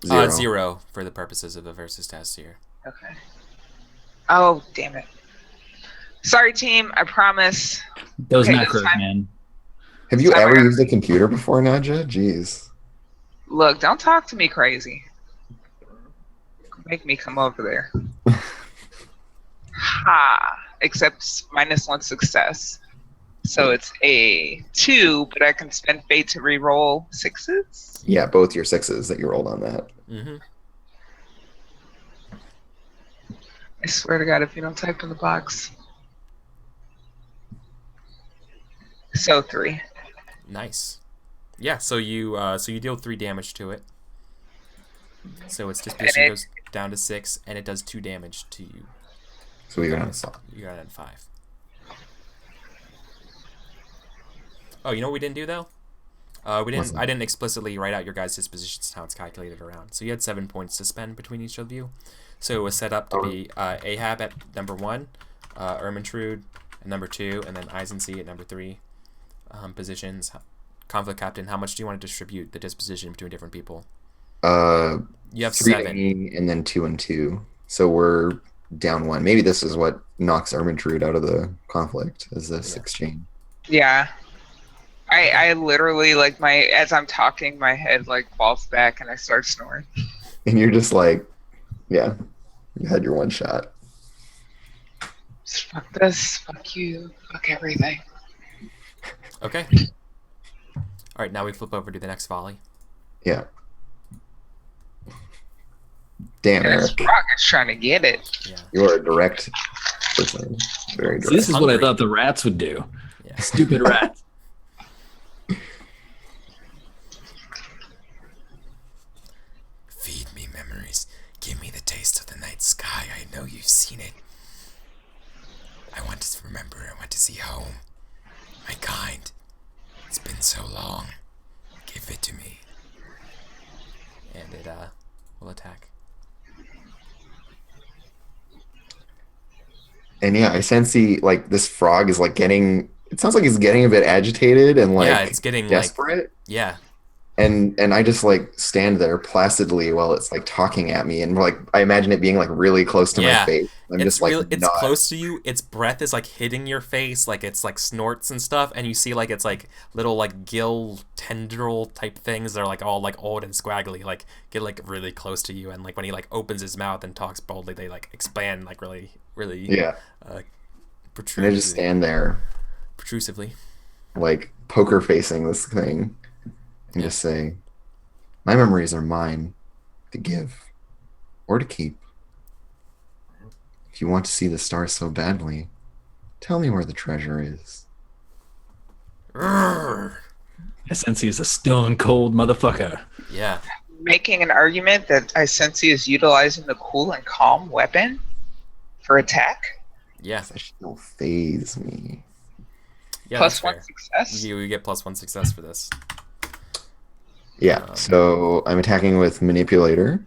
0. 0 for the purposes of the versus test here. Okay. Oh, damn it. Sorry, team. I promise. Those Okay, macros, this time- man. Have you Sorry. ever used a computer before, Naja? Jeez. Look, don't talk to me crazy. Make me come over there. Ha! Except -1 success. So it's a 2, but I can spend fate to re-roll 6s? Yeah, both your 6s that you rolled on that. Mm-hmm. I swear to God, if you don't type in the box. So 3. Nice. Yeah. So you deal 3 damage to it. So its disposition And it- goes down to 6, and it does 2 damage to you. So we got You got it at 5. Oh, you know what we didn't do though? What's that? I didn't explicitly write out your guys' dispositions how it's calculated around. So you had 7 points to spend between each of you. So it was set up to be Ahab at number 1, Ermentrude at number 2, and then Eisensee at number 3. Positions. Conflict captain. How much do you want to distribute the disposition between different people? You have 3 7. to me and then 2 and 2. So we're down 1. Maybe this is what knocks Ermentrude out of the conflict, is this Yeah. exchange. Yeah. I literally, like, as I'm talking, my head, like, falls back and I start snoring. And you're just like, yeah, you had your one shot. Fuck this. Fuck you. Fuck everything. Okay. All right. Now we flip over to the next volley. Yeah. Damn, And this Eric. frog is trying to get it. Yeah. You are a direct person. Very See, direct. this is what I Hungry. thought the rats would do. Yeah. Stupid rats. Feed me memories. Give me the taste of the night sky. I know you've seen it. I want to remember. I want to see home. My kind. It's been so long. Give Give it to me. And it will attack. And yeah, I sense like this frog is like getting. It sounds like he's getting a bit agitated and like yeah, it's getting desperate. like yeah. And I just like stand there placidly while it's like talking at me, and like I imagine it being like really close to my face. I'm just like it's close to you. Its breath is like hitting your face, like it's like snorts and stuff, and you see like it's like little like gill tendril type things that are like all like old and squaggly, like get like really close to you, and like when he like opens his mouth and talks boldly, they like expand like really And I just stand there protrusively, like poker facing this thing. And just say, my memories are mine to give or to keep. If you want to see the stars so badly, tell me where the treasure is. I sense he is a stone cold motherfucker. Yeah. Making an argument that I sense he is utilizing the cool and calm weapon for attack. Yeah. That shit don't phase me. Yeah, plus one success. You get plus one success for this. Yeah, so I'm attacking with Manipulator.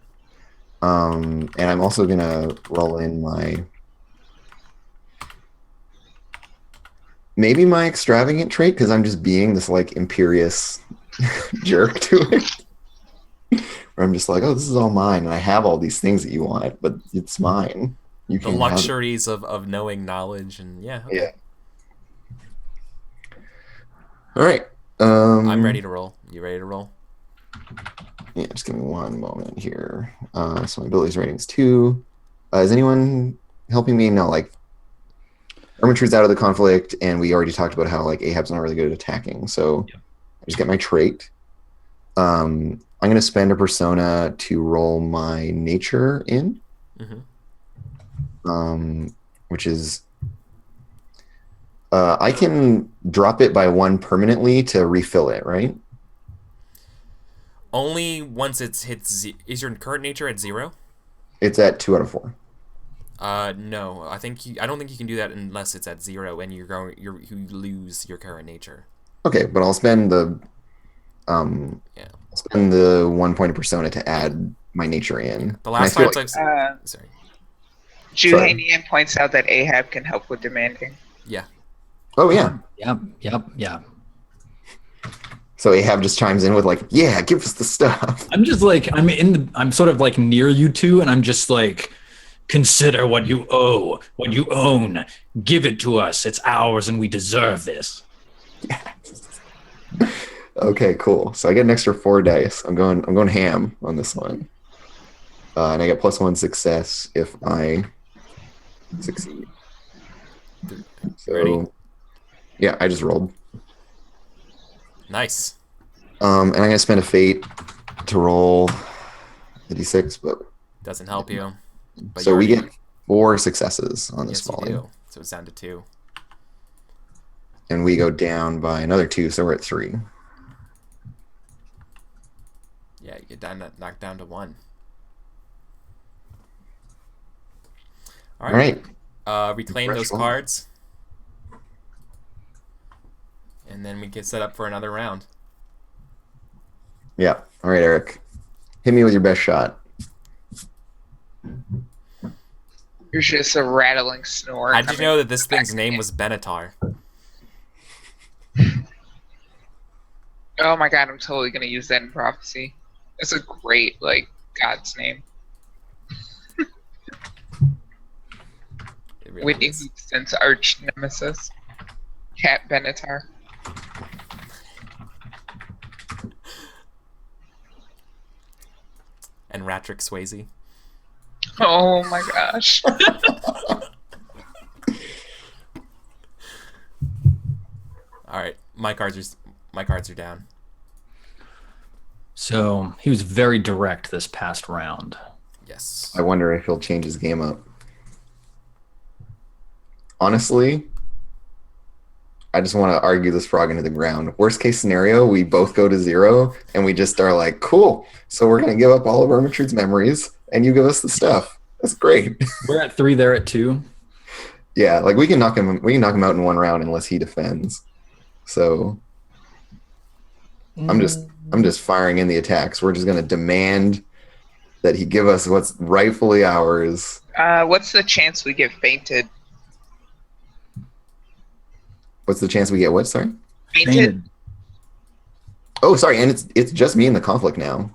And I'm also going to roll in maybe my Extravagant trait, because I'm just being this, like, imperious jerk to it. Where I'm just like, oh, this is all mine, and I have all these things that you want, but it's mine. You the can luxuries of knowing knowledge, and yeah. Okay. Yeah. All right. I'm ready to roll. You ready to roll? Yeah, just give me one moment here. So my abilities rating is 2. Is anyone helping me? No, like Ermitrude's out of the conflict, and we already talked about how like Ahab's not really good at attacking. So I just get my trait. I'm going to spend a persona to roll my nature in, which is I can drop it by 1 permanently to refill it, right? Only once it's hit. Is your current nature at 0? It's at 2 out of 4. No. I don't think you can do that unless it's at 0 and you lose your current nature. Okay, but I'll spend the I'll spend the 1 point of persona to add my nature in. The last time sorry. Juhanian points out that Ahab can help with demanding. Yeah. Oh yeah. Yep. So Ahab just chimes in with like, "Yeah, give us the stuff." I'm just like I'm sort of like near you two, and I'm just like, consider what you owe, what you own. Give it to us. It's ours, and we deserve this. Yes. Okay, cool. So I get an extra 4 dice. I'm going ham on this one, and I get +1 success if I succeed. So, ready? Yeah, I just rolled. Nice. And I'm gonna spend a fate to roll the d6, but doesn't help you. But so we get 4 successes on this volley. So it's down to 2. And we go down by another 2, so we're at 3. Yeah, you get knocked down to 1. All right. Reclaim those cards. And then we get set up for another round. Yeah. All right, Eric. Hit me with your best shot. You're just a rattling snore. How did you know that this thing's name was Benatar? Oh my god, I'm totally going to use that in prophecy. It's a great, God's name. Really Whitney is. Houston's arch nemesis, Cat Benatar. And Ratrick Swayze. Oh my gosh. All right, my cards are down. So he was very direct this past round. Yes. I wonder if he'll change his game up. Honestly, I just want to argue this frog into the ground. Worst case scenario, we both go to 0, and we just are like, cool. So we're going to give up all of Ermitrude's memories, and you give us the stuff. That's great. We're at 3, they're at 2. Yeah, like we can knock him out in 1 round unless he defends. So I'm just I'm just firing in the attacks. We're just going to demand that he give us what's rightfully ours. What's the chance we get fainted? What's the chance we get what, sorry? Fainted? Oh, sorry, and it's just me in the conflict now.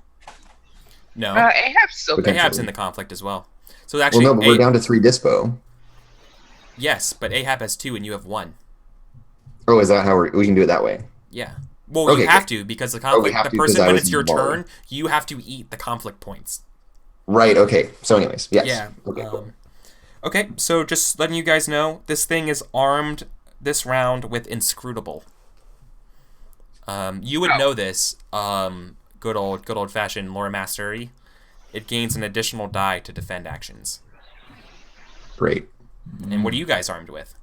No. Ahab's still there. Ahab's in the conflict as well. So actually, Well, no, but we're down to 3 dispo. Yes, but Ahab has 2 and you have 1. Oh, is that how we can do it that way? Yeah. Well, Okay, you have to because the conflict. The person, when it's your involved. turn, you have to eat the conflict points. Right. Okay. So, anyways, yes. Yeah. Okay. Cool. Okay. So just letting you guys know, this thing is armed this round with inscrutable. You would know this. Good old fashioned lore mastery. It gains an additional die to defend actions. Great. And what are you guys armed with?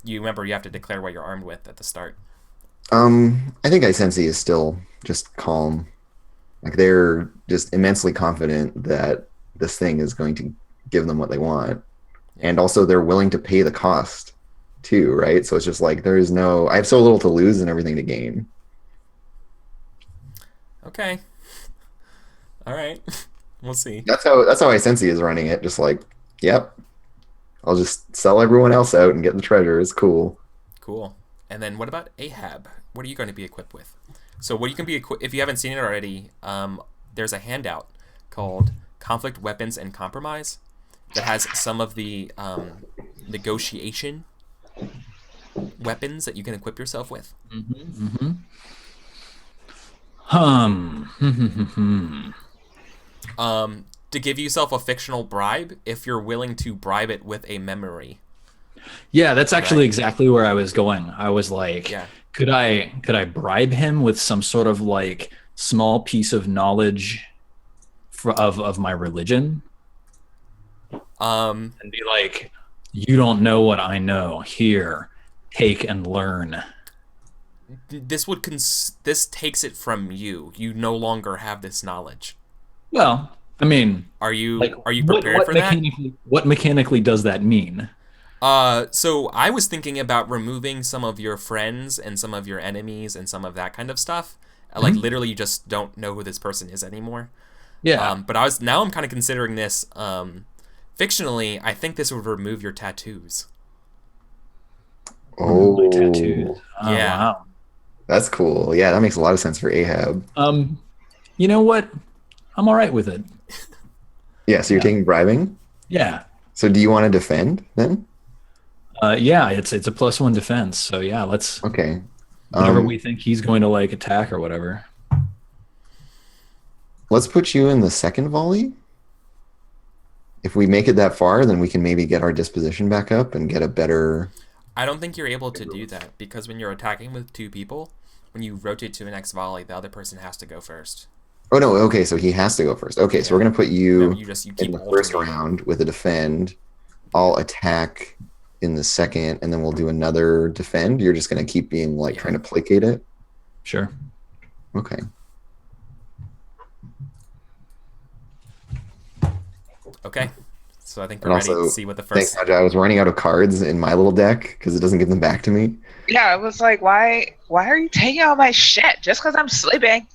You remember you have to declare what you're armed with at the start. I think Isensi is still just calm. Like they're just immensely confident that this thing is going to give them what they want. And also they're willing to pay the cost too, right? So it's just like I have so little to lose and everything to gain. Okay. All right. We'll see. That's how Isensi is running it. Just like, yep. I'll just sell everyone else out and get the treasure. It's cool. Cool. And then what about Ahab? What are you going to be equipped with? So what you can be equipped, if you haven't seen it already, there's a handout called Conflict, Weapons, and Compromise that has some of the negotiation weapons that you can equip yourself with. To give yourself a fictional bribe if you're willing to bribe it with a memory. Yeah, that's actually exactly where I was going. I was like, could I bribe him with some sort of like small piece of knowledge of my religion? And be like, you don't know what I know. Here, take and learn. This takes it from you. You no longer have this knowledge. Well, I mean, are you prepared for that? What mechanically does that mean? So I was thinking about removing some of your friends and some of your enemies and some of that kind of stuff. Like literally, you just don't know who this person is anymore. Yeah. But now I'm kind of considering this. Fictionally, I think this would remove your tattoos. Oh, my tattoos. Oh, yeah. Wow. That's cool. Yeah, that makes a lot of sense for Ahab. You know what? I'm all right with it. Yeah, so you're taking bribing? Yeah. So do you want to defend then? Yeah, it's a +1 defense. So yeah, let's Okay. whatever we think he's going to like attack or whatever. Let's put you in the second volley. If we make it that far, then we can maybe get our disposition back up and get a better... I don't think you're able to do that because when you're attacking with 2 people, when you rotate to the next volley, the other person has to go first. Oh, no. Okay, so he has to go first. Okay, so we're going to put you, you in the first round with a defend. I'll attack in the second, and then we'll do another defend. You're just going to keep being like trying to placate it? Sure. Okay. Okay. So I think we're ready to see what the first... Thanks, Naja. I was running out of cards in my little deck because it doesn't give them back to me. Yeah, I was like, why are you taking all my shit just because I'm sleeping?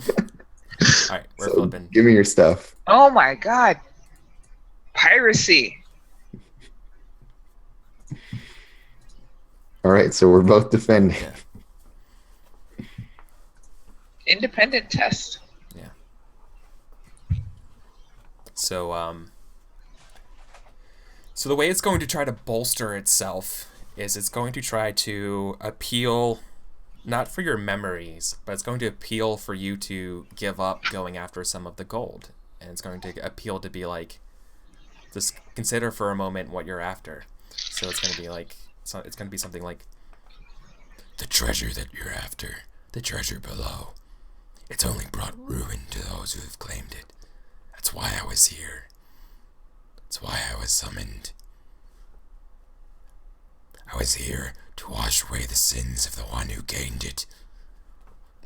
All right, we're flipping. Give me your stuff. Oh my god. Piracy. All right, so we're both defending. Yeah. Independent test. Yeah. So, so the way it's going to try to bolster itself is it's going to try to appeal, not for your memories, but it's going to appeal for you to give up going after some of the gold. And it's going to appeal to be like, just consider for a moment what you're after. So it's going to be like, so it's going to be something like, the treasure that you're after, the treasure below. It's only brought ruin to those who have claimed it. That's why I was here. That's why I was summoned. I was here to wash away the sins of the one who gained it.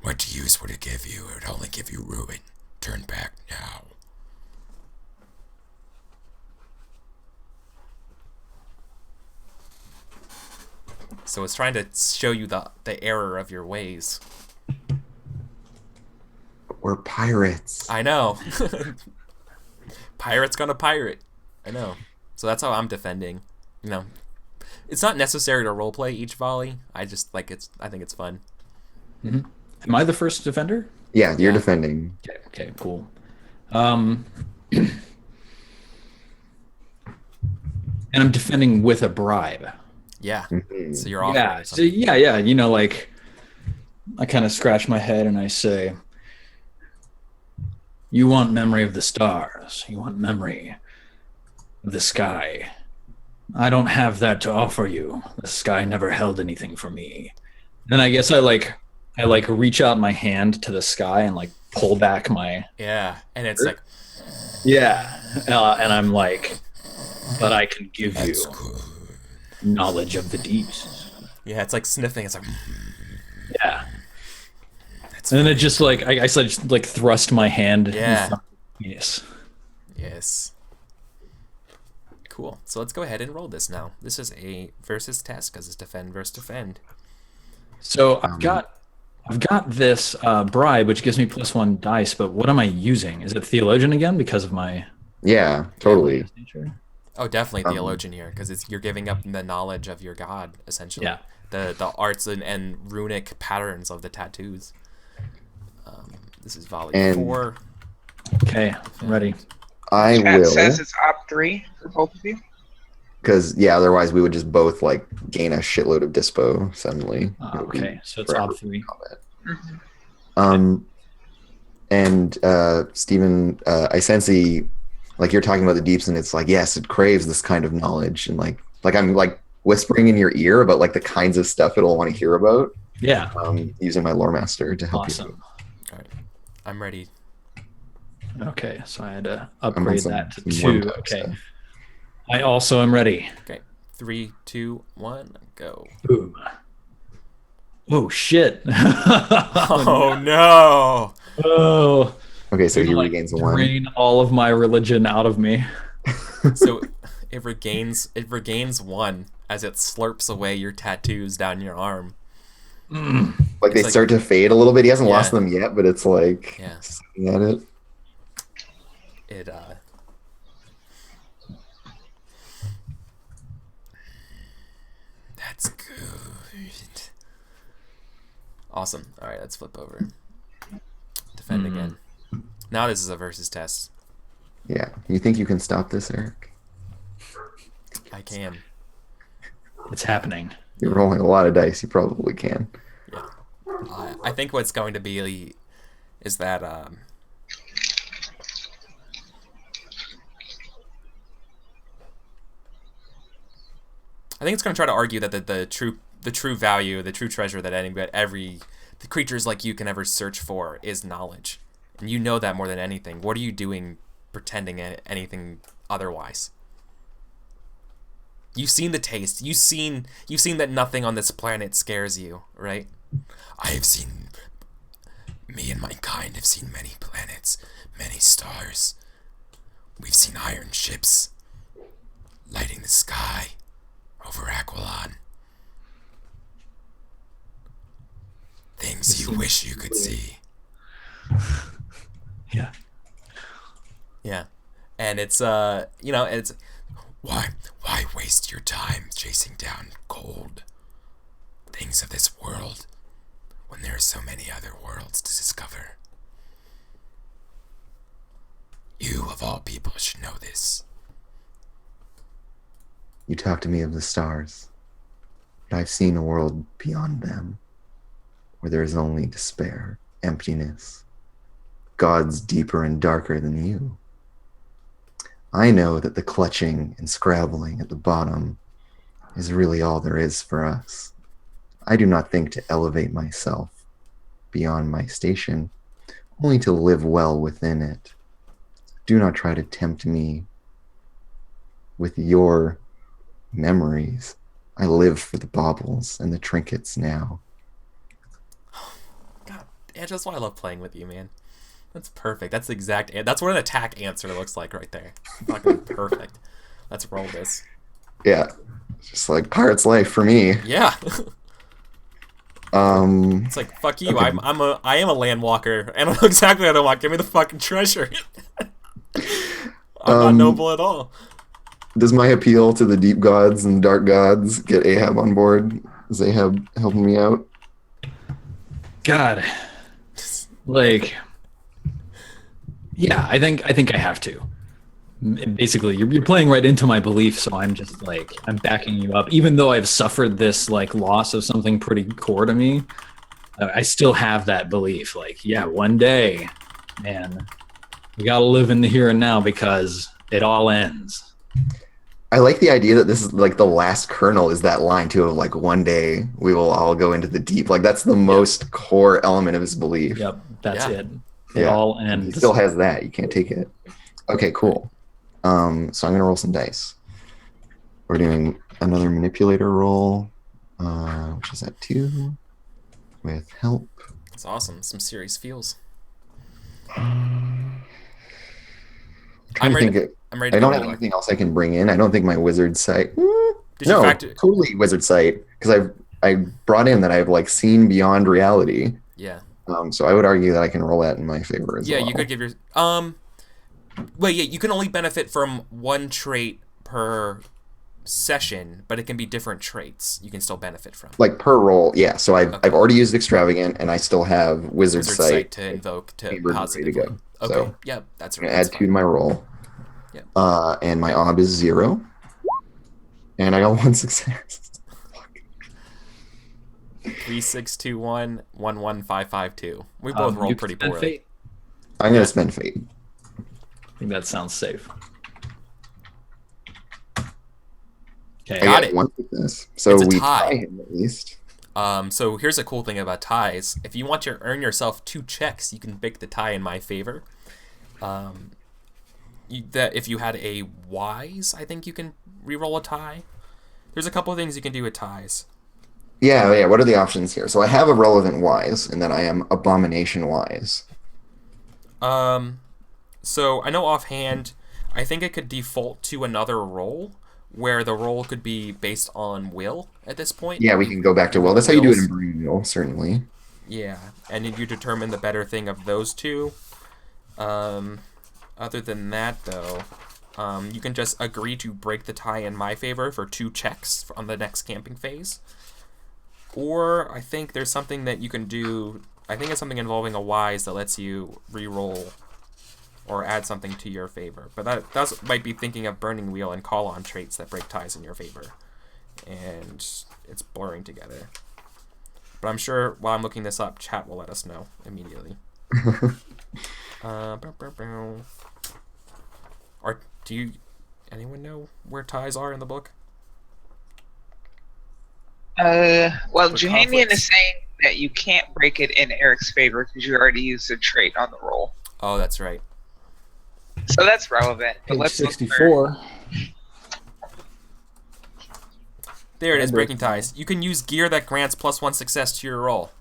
What use would it give you? It would only give you ruin. Turn back now. So it's trying to show you the error of your ways. We're pirates. I know. Pirate's gonna pirate. I know. So that's how I'm defending. You know, it's not necessary to roleplay each volley. I just like it's. I think it's fun. Mm-hmm. Am I the first defender? Yeah, you're defending. Okay, cool. And I'm defending with a bribe. Yeah. Mhm. So you're offering. Yeah. So yeah. You know, like I kind of scratch my head and I say, "You want memory of the stars. You want memory of the sky. I don't have that to offer you. The sky never held anything for me." Then I guess I reach out my hand to the sky and like pull back my and it's like and I'm like, but I can give you knowledge of the deeps. Yeah, it's like sniffing. It's like Yeah. And then it just like I just like thrust my hand. Yeah. Yes. Yes. Cool. So let's go ahead and roll this now. This is a versus test because it's defend versus defend. So I've got this bribe, which gives me +1 dice. But what am I using? Is it Theologian again because of my? Yeah, totally. Nature? Oh, definitely theologian here because you're giving up the knowledge of your god essentially. Yeah. The arts and runic patterns of the tattoos. This is volley And- 4. Okay, I'm ready. I Chat will, says it's op 3 for both of you. because otherwise we would just both like gain a shitload of dispo suddenly. It would be Okay, so it's forever op 3. combat. Mhm. And Stephen, I sense like you're talking about the deeps, and it's like, yes, it craves this kind of knowledge, and like I'm like whispering in your ear about like the kinds of stuff it'll want to hear about. Yeah. Using my lore master to help you. Awesome. All right. I'm ready. Okay, so I had to I'm on upgrade some- that to some warm 2. up Okay. stuff. I also am ready. Okay. 3, 2, 1, go. Boom. Oh shit. Oh no. Oh. Okay, so he You're, like, regains a 1. drain all of my religion out of me. So it regains 1 as it slurps away your tattoos down your arm. Like they It's like- start to fade a little bit. He hasn't Yeah. lost them yet, but it's like Yeah. sucking at it. It That's good. Awesome. All right, let's flip over. Defend again. Now this is a versus test. Yeah. You think you can stop this, Eric? I can. It's happening. You're rolling a lot of dice. You probably can. I think what's going to be is that I think it's going to try to argue that the true value, the true treasure that every the creatures like you can ever search for is knowledge, and you know that more than anything. What are you doing pretending anything otherwise? You've seen the taste. You've seen that nothing on this planet scares you, right? Me and my kind have seen many planets, many stars. We've seen iron ships lighting the sky over Aquilon. Things you wish you could see. Yeah. Yeah. And it's it's why waste your time chasing down gold things of this world when there are so many other worlds to discover? You of all people should know this. You talk to me of the stars, but I've seen a world beyond them, where there is only despair, emptiness, gods deeper and darker than you. I know that the clutching and scrabbling at the bottom is really all there is for us. I do not think to elevate myself beyond my station, only to live well within it. Do not try to tempt me with your memories. I live for the baubles and the trinkets now. God, Angela, that's why I love playing with you, man. That's perfect. That's the exact. That's what an attack answer looks like right there. Fucking perfect. Let's roll this. Yeah, it's just like pirate's life for me. Yeah. It's like, fuck you. Okay. I am a landwalker, and I know exactly what I want. Give me the fucking treasure. I'm not noble at all. Does my appeal to the deep gods and dark gods get Ahab on board? Is Ahab helping me out? God, like, yeah, I think I have to. Basically, you're playing right into my belief, so I'm just like, I'm backing you up. Even though I've suffered this like loss of something pretty core to me, I still have that belief. Like, yeah, one day, man, we gotta live in the here and now because it all ends. I like the idea that this is like the last kernel is that line too of like one day we will all go into the deep. Like that's the most core element of his belief. Yep, that's it. It Yeah. all ends. He still has that. You can't take it. Okay, cool. So I'm gonna roll some dice. We're doing another manipulator roll, which is at 2 with help. It's awesome. Some serious feels. I'm I'm ready. trying to think. I'm ready. I To don't go have more. anything else I can bring in. I don't think my wizard sight. Did you No, factor? totally wizard sight because I brought in that I've like seen beyond reality. Yeah. So I would argue that I can roll that in my favor as well. Yeah, you could give your Well, yeah, you can only benefit from one trait per session, but it can be different traits. You can still benefit from. Like per roll, yeah. So I've Okay. already used extravagant, and I still have wizard Wizard sight sight to invoke to favored, ready to positively. go. Okay. So Yep. That's I'm right. gonna add That's 2 to my roll. Yep. And my ob is 0, and I got 1 success. 3621 11552. We both rolled pretty poorly. Fate. I'm gonna spend fate. I think that sounds safe. Okay. I Got got it. 1 success, so It's a we tie. tie him at least. So here's a cool thing about ties. If you want to earn yourself 2 checks, you can make the tie in my favor. That if you had a wise, I think you can reroll a tie. There's a couple of things you can do with ties. Yeah. What are the options here? So I have a relevant wise, and then I am abomination wise. So I know offhand, I think it could default to another roll, where the roll could be based on will at this point. Yeah, we can go back to will. That's how you do it in Brain Will, certainly. Yeah, and then you determine the better thing of those two. Other than that, though, you can just agree to break the tie in my favor for 2 checks on the next camping phase. Or I think there's something that you can do. I think it's something involving a wise that lets you re-roll or add something to your favor. But that might be thinking of Burning Wheel and Call On traits that break ties in your favor. And it's blurring together. But I'm sure while I'm looking this up, chat will let us know immediately. Or do anyone know where ties are in the book? Well, For Johanian conflicts. is saying that you can't break it in Eric's favor because you already used a trait on the roll. Oh, that's right. So that's relevant. But Page let's look for 64. There it is, breaking ties. You can use gear that grants +1 success to your roll.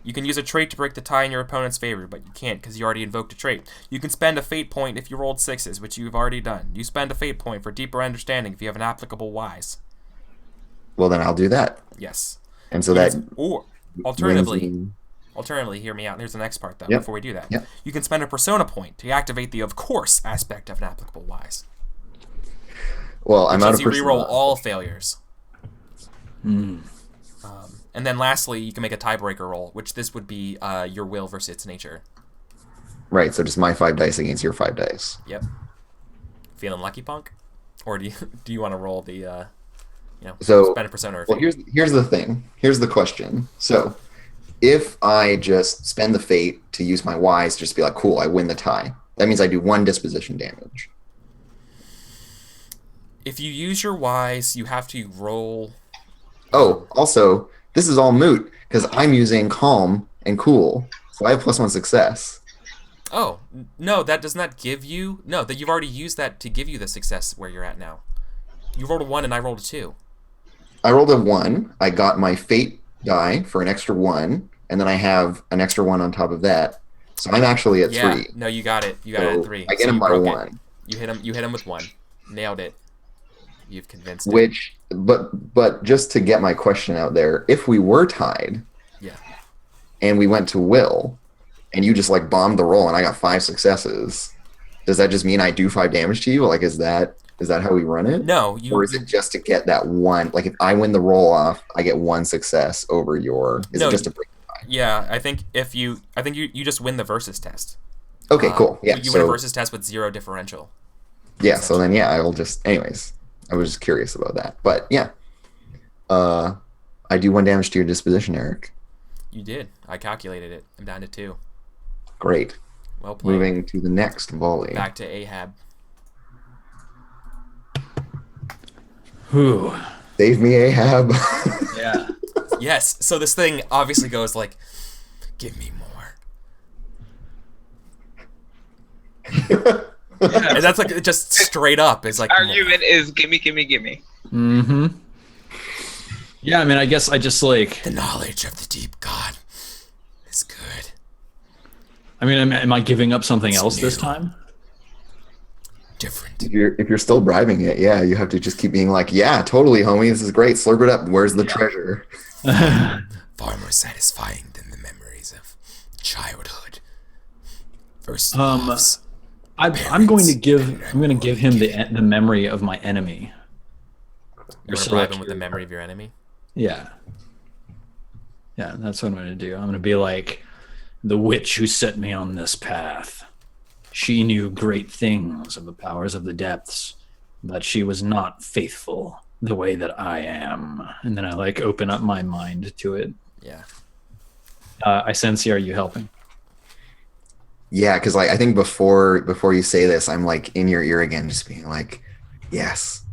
You can use a trait to break the tie in your opponent's favor, but you can't because you already invoked a trait. You can spend a fate point if you rolled 6s, which you've already done. You spend a fate point for deeper understanding if you have an applicable wise. Well, then I'll do that. Yes. And so that Or, wins alternatively, me- hear me out. Here's the next part, though, Yep. before we do that. Yep. You can spend a persona point to activate the of course aspect of an applicable wise. Well, I'm Which out lets of you persona. reroll all failures. And then lastly, you can make a tiebreaker roll, which this would be your will versus its nature. Right, so just my 5 dice against your 5 dice. Yep. Feeling lucky, punk? Or do you want to roll the So, spend a persona or well, fate? here's the thing. Here's the question. So, if I just spend the fate to use my wise, just be like, cool, I win the tie. That means I do 1 disposition damage. If you use your wise, you have to roll. Oh, also, this is all moot because I'm using calm and cool, so I have +1 success. Oh no, that does not give you. No, that you've already used that to give you the success where you're at now. You rolled a 1 and I rolled a 2. I rolled a 1. I got my fate die for an extra 1, and then I have an extra 1 on top of that. So I'm actually at 3. No, you got it. You got it So at 3. I get him you by broke it. 1. You hit him with 1. Nailed it. You've convinced him. Which, but just to get my question out there, if we were tied, and we went to will, and you just like bombed the roll, and I got 5 successes. Does that just mean I do 5 damage to you? Like, is that how we run it? No, or is it just to get that one? Like, if I win the roll off, I get 1 success over your. Is it just a break? Yeah, I think you just win the versus test. Okay, cool. Yeah, you win a versus test with 0 differential. Yeah, so then I will just. Anyways, I was just curious about that, but yeah, I do 1 damage to your disposition, Eric. You did. I calculated it. I'm down to 2. Great. Well played. Moving to the next volley. Back to Ahab. Whew. Save me, Ahab. Yeah. Yes. So this thing obviously goes like, give me more. And that's like just straight up. It's like Argument is gimme. Mm-hmm. Yeah, I mean, I guess I just like the knowledge of the deep God is good. I mean, am I giving up something else this time? Different. If you're still bribing it, yeah, you have to just keep being like, yeah, totally, homie, this is great. Slurp it up. Where's the treasure? Far more satisfying than the memories of childhood. First loves. I'm going to give him the memory of my enemy. You're bribing with the memory of your enemy? Yeah. Yeah, that's what I'm going to do. I'm going to be like, the witch who set me on this path. She knew great things of the powers of the depths, but she was not faithful the way that I am. And then I like open up my mind to it. Yeah. I sense you. Are you helping? Yeah, because like I think before you say this, I'm like in your ear again, just being like, yes,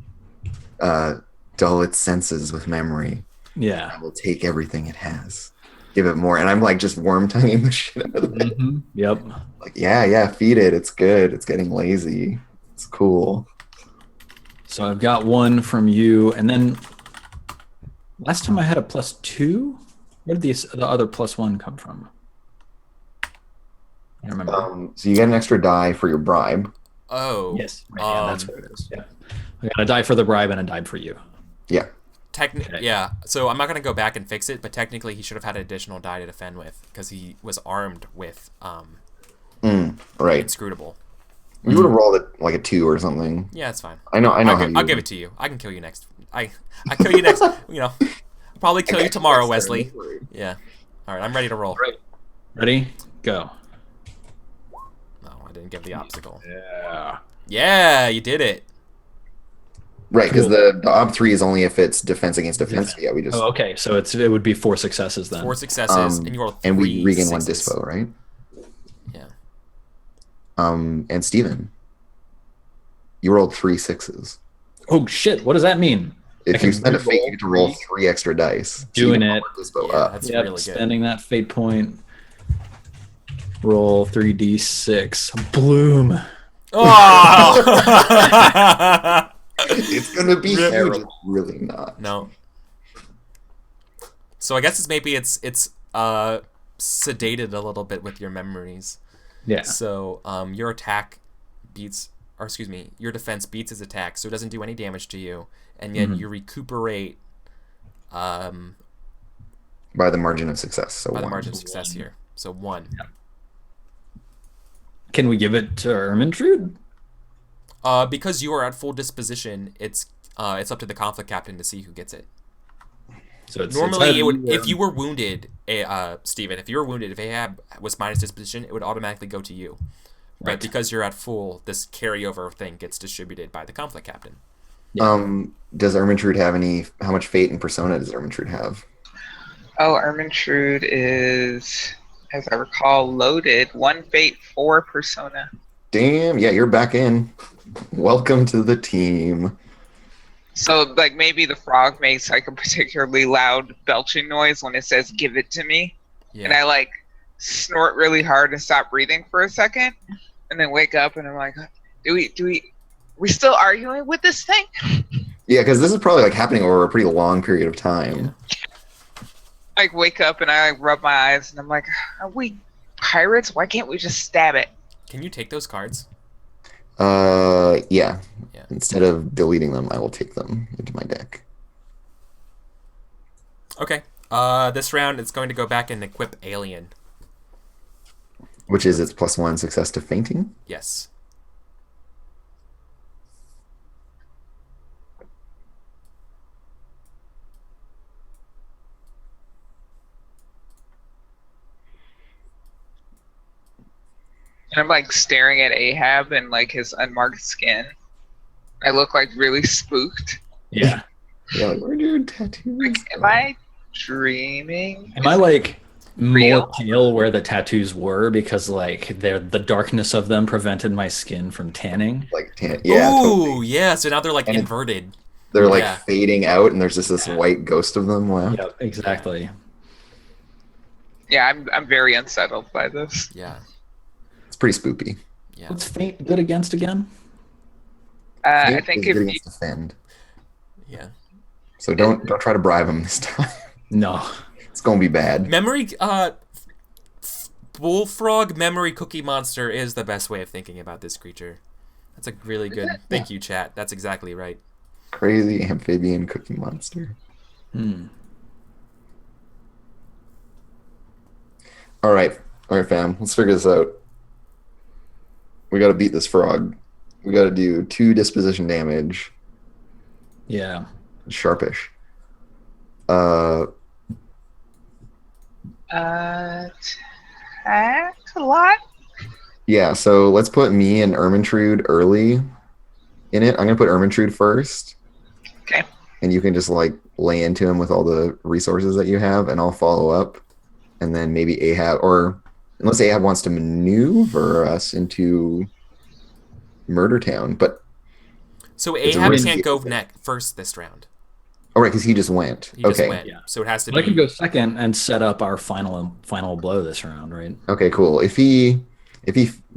dull its senses with memory. Yeah. I will take everything it has. Give it more. And I'm like just worm tonguing the shit out of it. Mm-hmm. Yep. Like, yeah, feed it. It's good. It's getting lazy. It's cool. So I've got 1 from you, and then last time I had a +2. Where did the other +1 come from? I don't remember. So you get an extra die for your bribe. Oh. Yes. Right, yeah, that's what it is. Yeah. I got a die for the bribe and a die for you. Yeah. Yeah, so I'm not going to go back and fix it, but technically he should have had an additional die to defend with because he was armed with right. inscrutable. You would have rolled it like a 2 or something. Yeah, it's fine. I know. I'll give it to you. I can kill you next. I kill you next. I'll probably kill you tomorrow, Wesley. Yeah. All right, I'm ready to roll. Right. Ready? Go. No, I didn't give the obstacle. Yeah. Yeah, you did it. Right, because the ob 3 is only if it's defense against defense. Yeah, we just. Oh, okay. So it would be 4 successes then. 4 successes, and you roll 3 and we regain 1 sixes. dispo, right? Yeah. And Steven, you rolled 3 6s. Oh shit! What does that mean? If you spend a fate, you get to roll 3 extra dice. Doing it. Dispo Yeah, up. that's Yep, really good. spending that fate point. Roll 3d6. Bloom. Oh! It's gonna be huge. Terrible. It's really not. No. So I guess it's sedated a little bit with your memories. Yeah. So your your defense beats his attack, so it doesn't do any damage to you, and yet you recuperate By the margin of success. So by the 1. margin of success here. So 1. Yeah. Can we give it to Ermintrude? Because you are at full disposition, it's up to the conflict captain to see who gets it. So Normally, it would if you were wounded, Steven, if you were wounded, if Ahab was minus disposition, it would automatically go to you. But Right. because you're at full, this carryover thing gets distributed by the conflict captain. Does Ermintrude have any? How much fate and persona does Ermintrude have? Oh, Ermintrude is, as I recall, loaded. 1 fate, 4 persona. Damn, yeah, you're back in. Welcome to the team. So, like, maybe the frog makes, like, a particularly loud belching noise when it says, give it to me. Yeah. And I, like, snort really hard and stop breathing for a second. And then wake up and I'm like, we still arguing with this thing? Yeah, because this is probably like happening over a pretty long period of time. I wake up and I rub my eyes and I'm like, are we pirates? Why can't we just stab it? Can you take those cards? Yeah. Yeah. Instead of deleting them, I will take them into my deck. Okay. This round it's going to go back and equip Alien. Which is its +1 success to fainting. Yes. And I'm like staring at Ahab and like his unmarked skin. I look like really spooked. Yeah. Yeah, like, where'd your tattoos? Like, am I dreaming? Am I like more real? pale where the tattoos were because like the darkness of them prevented my skin from tanning? Like yeah, Ooh, totally. yeah. So now they're like And it- inverted. They're like Yeah. fading out, and there's just this white ghost of them left. Yep, exactly. Yeah, I'm very unsettled by this. Yeah. It's pretty spoopy. Yeah. What's faint good against again? I Faint think is if good you, against defend. Yeah. So don't try to bribe him this time. No. It's gonna be bad. Memory Bullfrog Memory Cookie Monster is the best way of thinking about this creature. That's a really good. Thank you, chat. That's exactly right. Crazy amphibian cookie monster. All right, fam. Let's figure this out. We got to beat this frog. We got to do 2 disposition damage. Yeah. Sharpish. attack a lot. Yeah. So let's put me and Ermintrude early in it. I'm gonna put Ermintrude first. Okay. And you can just like lay into him with all the resources that you have, and I'll follow up. And then maybe Ahab, or unless Ahab wants to maneuver us into Murder Town, but So It's a Ahab risky- can't go first this round. oh right, because he just went. He just Okay, went. Yeah. So it has to But I be. can go second and set up our final blow this round, right? okay, cool. If he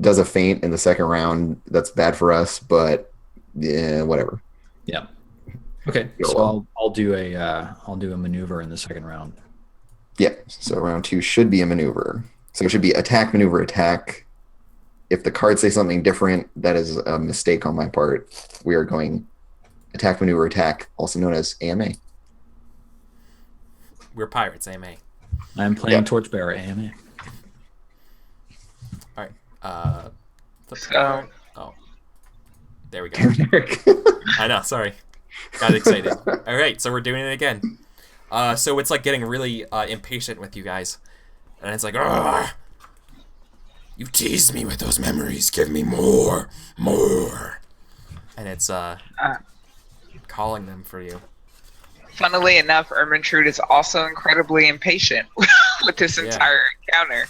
does a feint in the second round, that's bad for us. But yeah, whatever. Yeah. Okay. Go So well. I'll do a maneuver in the second round. Yeah. So round 2 should be a maneuver. So it should be attack, maneuver, attack. If the cards say something different, that is a mistake on my part. We are going attack, maneuver, attack, also known as AMA. We're pirates, AMA. I'm playing Yeah. Torchbearer AMA. All right. So Oh. There we go. Damn it, Eric. I know. Sorry. Got excited. All right. So we're doing it again. So it's like getting really impatient with you guys, and it's like, "Ugh, you teased me with those memories. Give me more. And it's calling them for you. funnily enough, Ermintrude is also incredibly impatient with this Yeah. entire encounter.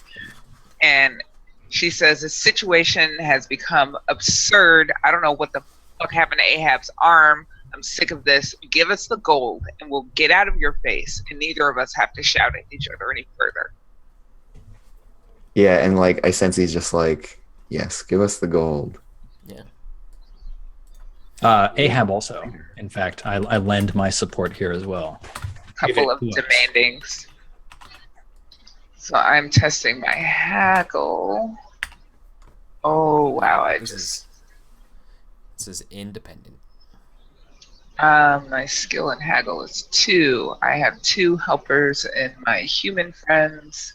And she says the situation has become absurd. I don't know what the fuck happened to Ahab's arm. I'm sick of this. Give us the gold and we'll get out of your face. And neither of us have to shout at each other any further. Yeah, and like I sense he's just like, yes, give us the gold. Yeah. Ahab also. In fact, I lend my support here as well. Couple of Give it to us. demandings. So I'm testing my haggle. Oh wow! This is independent. My skill in haggle is 2. I have 2 helpers in my human friends.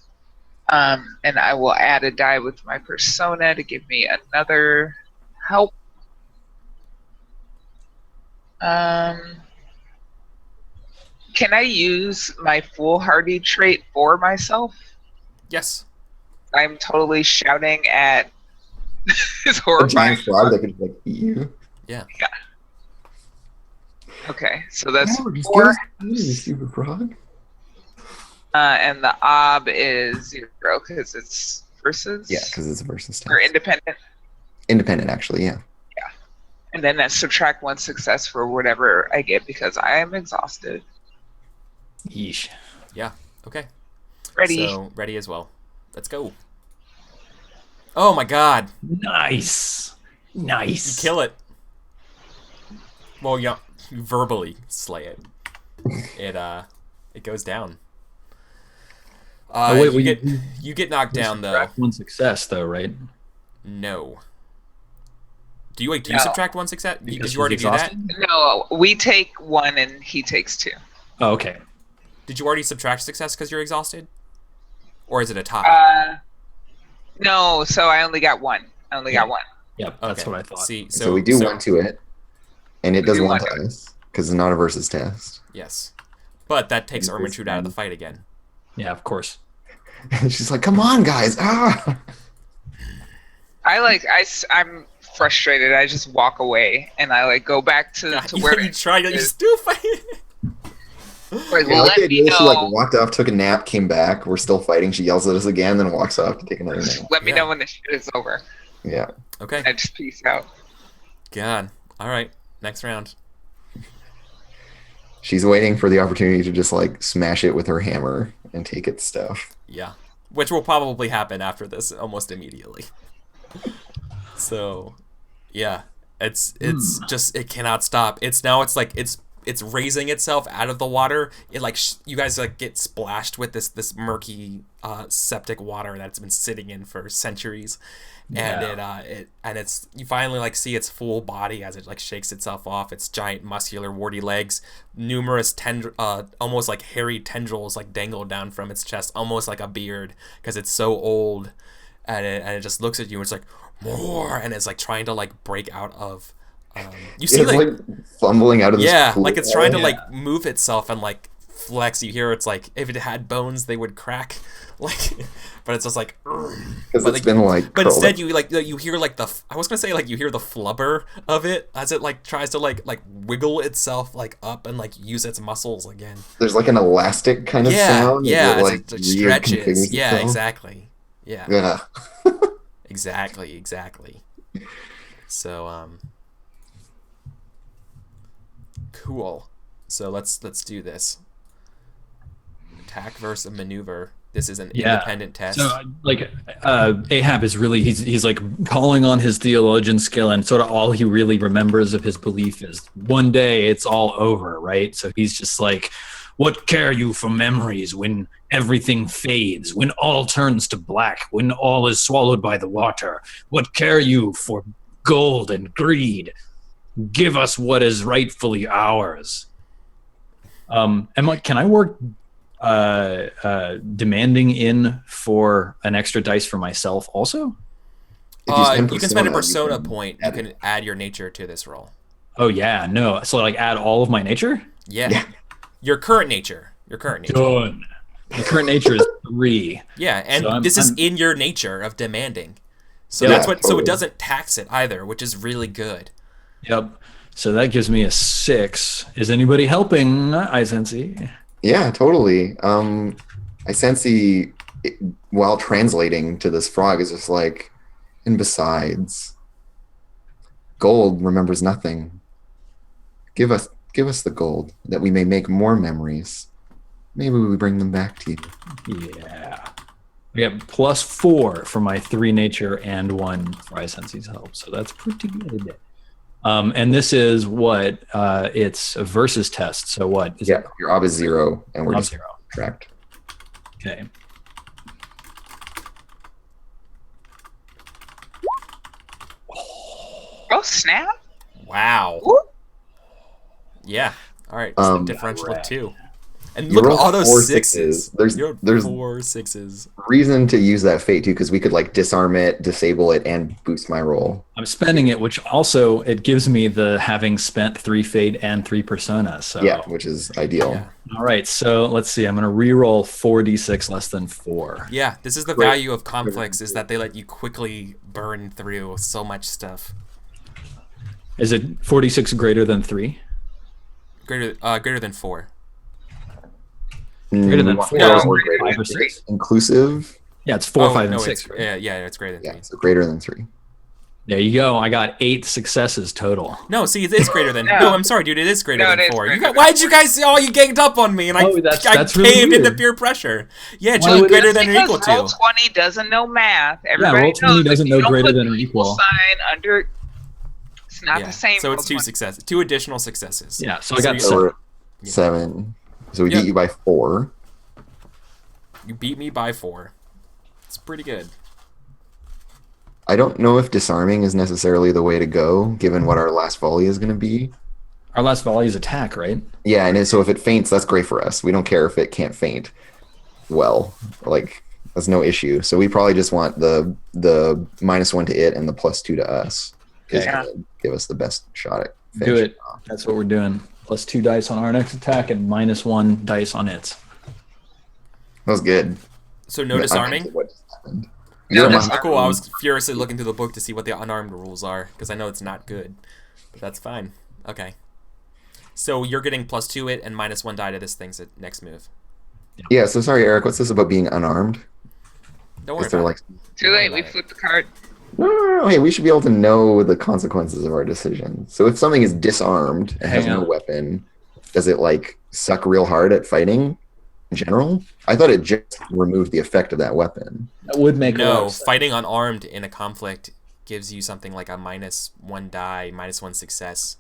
And I will add a die with my persona to give me another help. Can I use my foolhardy trait for myself? Yes. I'm totally shouting at this A horrifying giant frog that could like eat you. Yeah. Okay, so that's No, just 4. give us the money, you stupid frog. And the ob is 0 because it's versus. Yeah, because it's versus Or test. independent. Independent, actually, yeah. And then that subtract 1 success for whatever I get because I am exhausted. Yeesh. Yeah. Okay. Ready. So ready as well. Let's go. Oh my God! Nice. Nice. You kill it. Well, you verbally slay it. It goes down. Oh, wait, you get knocked down though. Subtract 1 success though, right? No. Do you No. subtract 1 success? Because you already he's do that. exhausted? No, we take 1 and he takes 2. Oh, okay. Did you already subtract success because you're exhausted? Or is it a tie? No, so I only got one. Got one. Yep, that's what I thought. See, So we do one to it, and it does one to us, because it's not a versus test. Yes. But that takes Ermentrude out of the fight again. Yeah, of course. She's like, come on, guys. Ah! I'm frustrated. I just walk away, and I like go back to where you try to still fight. Let me know. She like walked off, took a nap, came back. We're still fighting. She yells at us again, then walks off to take another nap. Let me know when the shit is over. Yeah. Okay. I just peace out. God. All right. Next round. She's waiting for the opportunity to just like smash it with her hammer and take its stuff. Yeah. Which will probably happen after this almost immediately. So, yeah. It's just, it cannot stop. It's raising itself out of the water. It like you guys like get splashed with this murky septic water that's been sitting in for centuries, and it's you finally like see its full body as it like shakes itself off. Its giant muscular warty legs, numerous almost like hairy tendrils like dangle down from its chest, almost like a beard because it's so old, and it just looks at you and it's like more, and it's like trying to like break out of. You see like fumbling out of this pool. like it's trying to like move itself and like flex. You hear it's like if it had bones they would crack, like, but it's just like because it's been like. But instead you like you hear like I was gonna say like you hear the flubber of it as it like tries to like wiggle itself like up and like use its muscles again. There's like an elastic kind of sound. Yeah, it, like it stretches. Yeah, itself. Exactly. Yeah. Yeah. Exactly. So cool. So let's do this. Attack versus maneuver. This is an independent test. So like Ahab is really he's like calling on his theologian skill, and sort of all he really remembers of his belief is one day it's all over, right? So he's just like, what care you for memories when everything fades, when all turns to black, when all is swallowed by the water? What care you for gold and greed? Give us what is rightfully ours. Can I work demanding in for an extra dice for myself also? You can spend a persona point. You can add your nature to this roll. Oh yeah, no. So like add all of my nature? Yeah. Your current nature. Done. My current nature is 3. Yeah, and so this is in your nature of demanding. So yeah, that's what. Totally. So it doesn't tax it either, which is really good. Yep. So that gives me a 6. Is anybody helping, Isensi? Yeah, totally. Isensi, while translating to this frog, is just like, and besides, gold remembers nothing. Give us the gold that we may make more memories. Maybe we bring them back to you. Yeah. I get +4 for my 3 nature and 1 for Isensi's help. So that's pretty good. And this is what? It's a versus test. So what? Is it? Your ob is 0, and we're just 0. Correct. Okay. Oh snap! Wow. Woo. Yeah. All right. So differential of 2. And You look at rolled all those 4 sixes. There's 4 6s. reason to use that fate too, because we could like disarm it, disable it, and boost my roll. I'm spending it, which also it gives me the having spent 3 fate and 3 persona. So Yeah, which is ideal. Yeah. All right, so let's see. I'm going to re-roll 4d6 less than 4. Yeah. This is the value of conflicts, is that they let you quickly burn through so much stuff. Is it 4d6 greater than 3? Greater than 4. Greater than 4. No, Isn't it greater 5 than or 3. 6? Inclusive. Yeah, it's 4, 5, and no, 6. It's, Right? yeah, it's greater than 3. Yeah, so greater than 3. There you go. I got 8 successes total. No, see, it is greater than. No. No, I'm sorry, dude. It is greater No, than it is 4. greater You got, than why'd you guys all you ganged up on me and Oh, I that's really caved into weird. peer pressure? Yeah, it's Why really would- greater Just than or because equal roll to. 20 doesn't know math. Everybody roll 20 knows doesn't if know you don't greater put than or the equal. sign under. It's not Yeah. the same. So it's roll 2 20. successes, 2 additional successes. Yeah, so I got you- So 7. we're 7. So we Yeah. beat you by 4. You beat me by 4. It's pretty good. I don't know if disarming is necessarily the way to go, given what our last volley is going to be. Our last volley is attack, right? Yeah, and so if it faints, that's great for us. We don't care if it can't faint. Well, like that's no issue. So we probably just want the -1 to it and the +2 to us. Is Okay. gonna give us the best shot at Do finishing it. That's what we're doing. +2 dice on our next attack and -1 dice on its. That was good. So no disarming? What just happened? No You're disarming. my- Cool. I was furiously looking through the book to see what the unarmed rules are, because I know it's not good. But that's fine. Okay. So you're getting +2 it and -1 die to this thing's next move. Yeah, so sorry, Eric. What's this about being unarmed? Don't worry Is there about like it. Too late. We flipped the card. no, hey, we should be able to know the consequences of our decisions. So if something is disarmed and has Hang no on. weapon, does it like suck real hard at fighting in general? I thought it just removed the effect of that weapon. That would make a lot No, of sense. fighting unarmed in a conflict gives you something like a -1 die, -1 success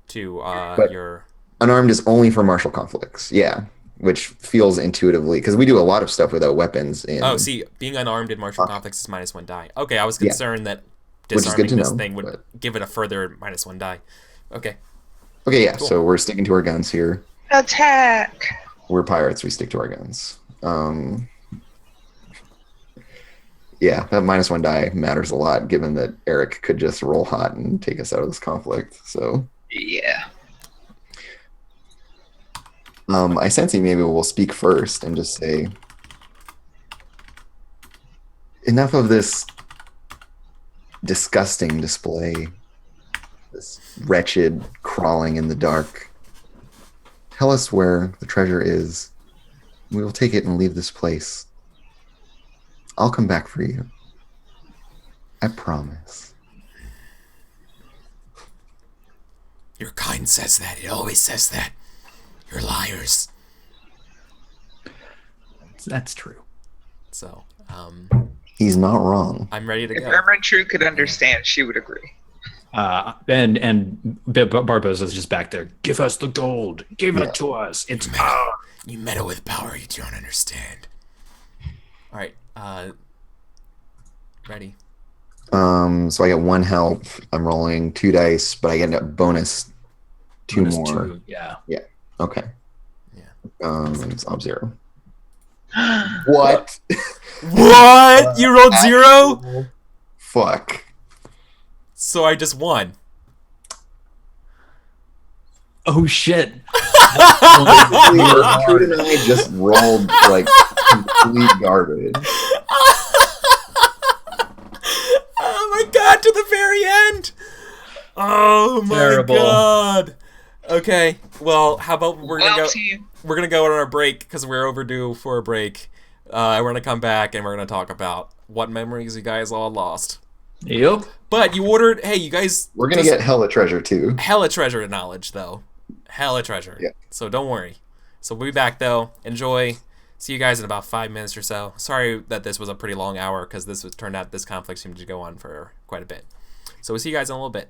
to But- your... Unarmed is only for martial conflicts. Yeah, which feels intuitively because we do a lot of stuff without weapons. Oh, see, being unarmed in martial conflicts is -1 die. Okay, I was Yeah. concerned that Which is good disarming to this know, thing would but- give it a further -1 die. Okay. Okay, yeah. Cool. So we're sticking to our guns here. Attack. We're pirates. We stick to our guns. Yeah, that -1 die matters a lot, given that Eric could just roll hot and take us out of this conflict. So, Yeah. I sense maybe we'll speak first and just say, enough of this disgusting display, this wretched crawling in the dark. Tell us where the treasure is. We will take it and leave this place. I'll come back for you. I promise. Your kind says that. It always says that. You're liars. That's true. So, He's not wrong. I'm ready to If go. Ermentrude could understand, she would agree. And Barbosa's just back there. Give us the gold. Give Yeah. it to us. It's You meddle with power you don't understand. All right. Ready. So I get 1 help. I'm rolling 2 dice, but I get a bonus 2 minus more. 2. Yeah. Okay. Yeah. It's up 0. What? What? You rolled 0? Fuck. So I just won. Oh shit. Gertrude and I just rolled like complete garbage. Oh my god, to the very end. Oh my Terrible. god. Okay. Well, how about we're gonna Well, go team. we're gonna go on our break because we're overdue for a break. We're gonna come back and we're gonna talk about what memories you guys all lost. Yep. But you ordered, hey, you guys, We're gonna get hella treasure too. hella treasure knowledge though, hella treasure. Yeah. So don't worry. So we'll be back though. Enjoy. See you guys in about 5 minutes or so. Sorry that this was a pretty long hour because this conflict seemed to go on for quite a bit. So we'll see you guys in a little bit.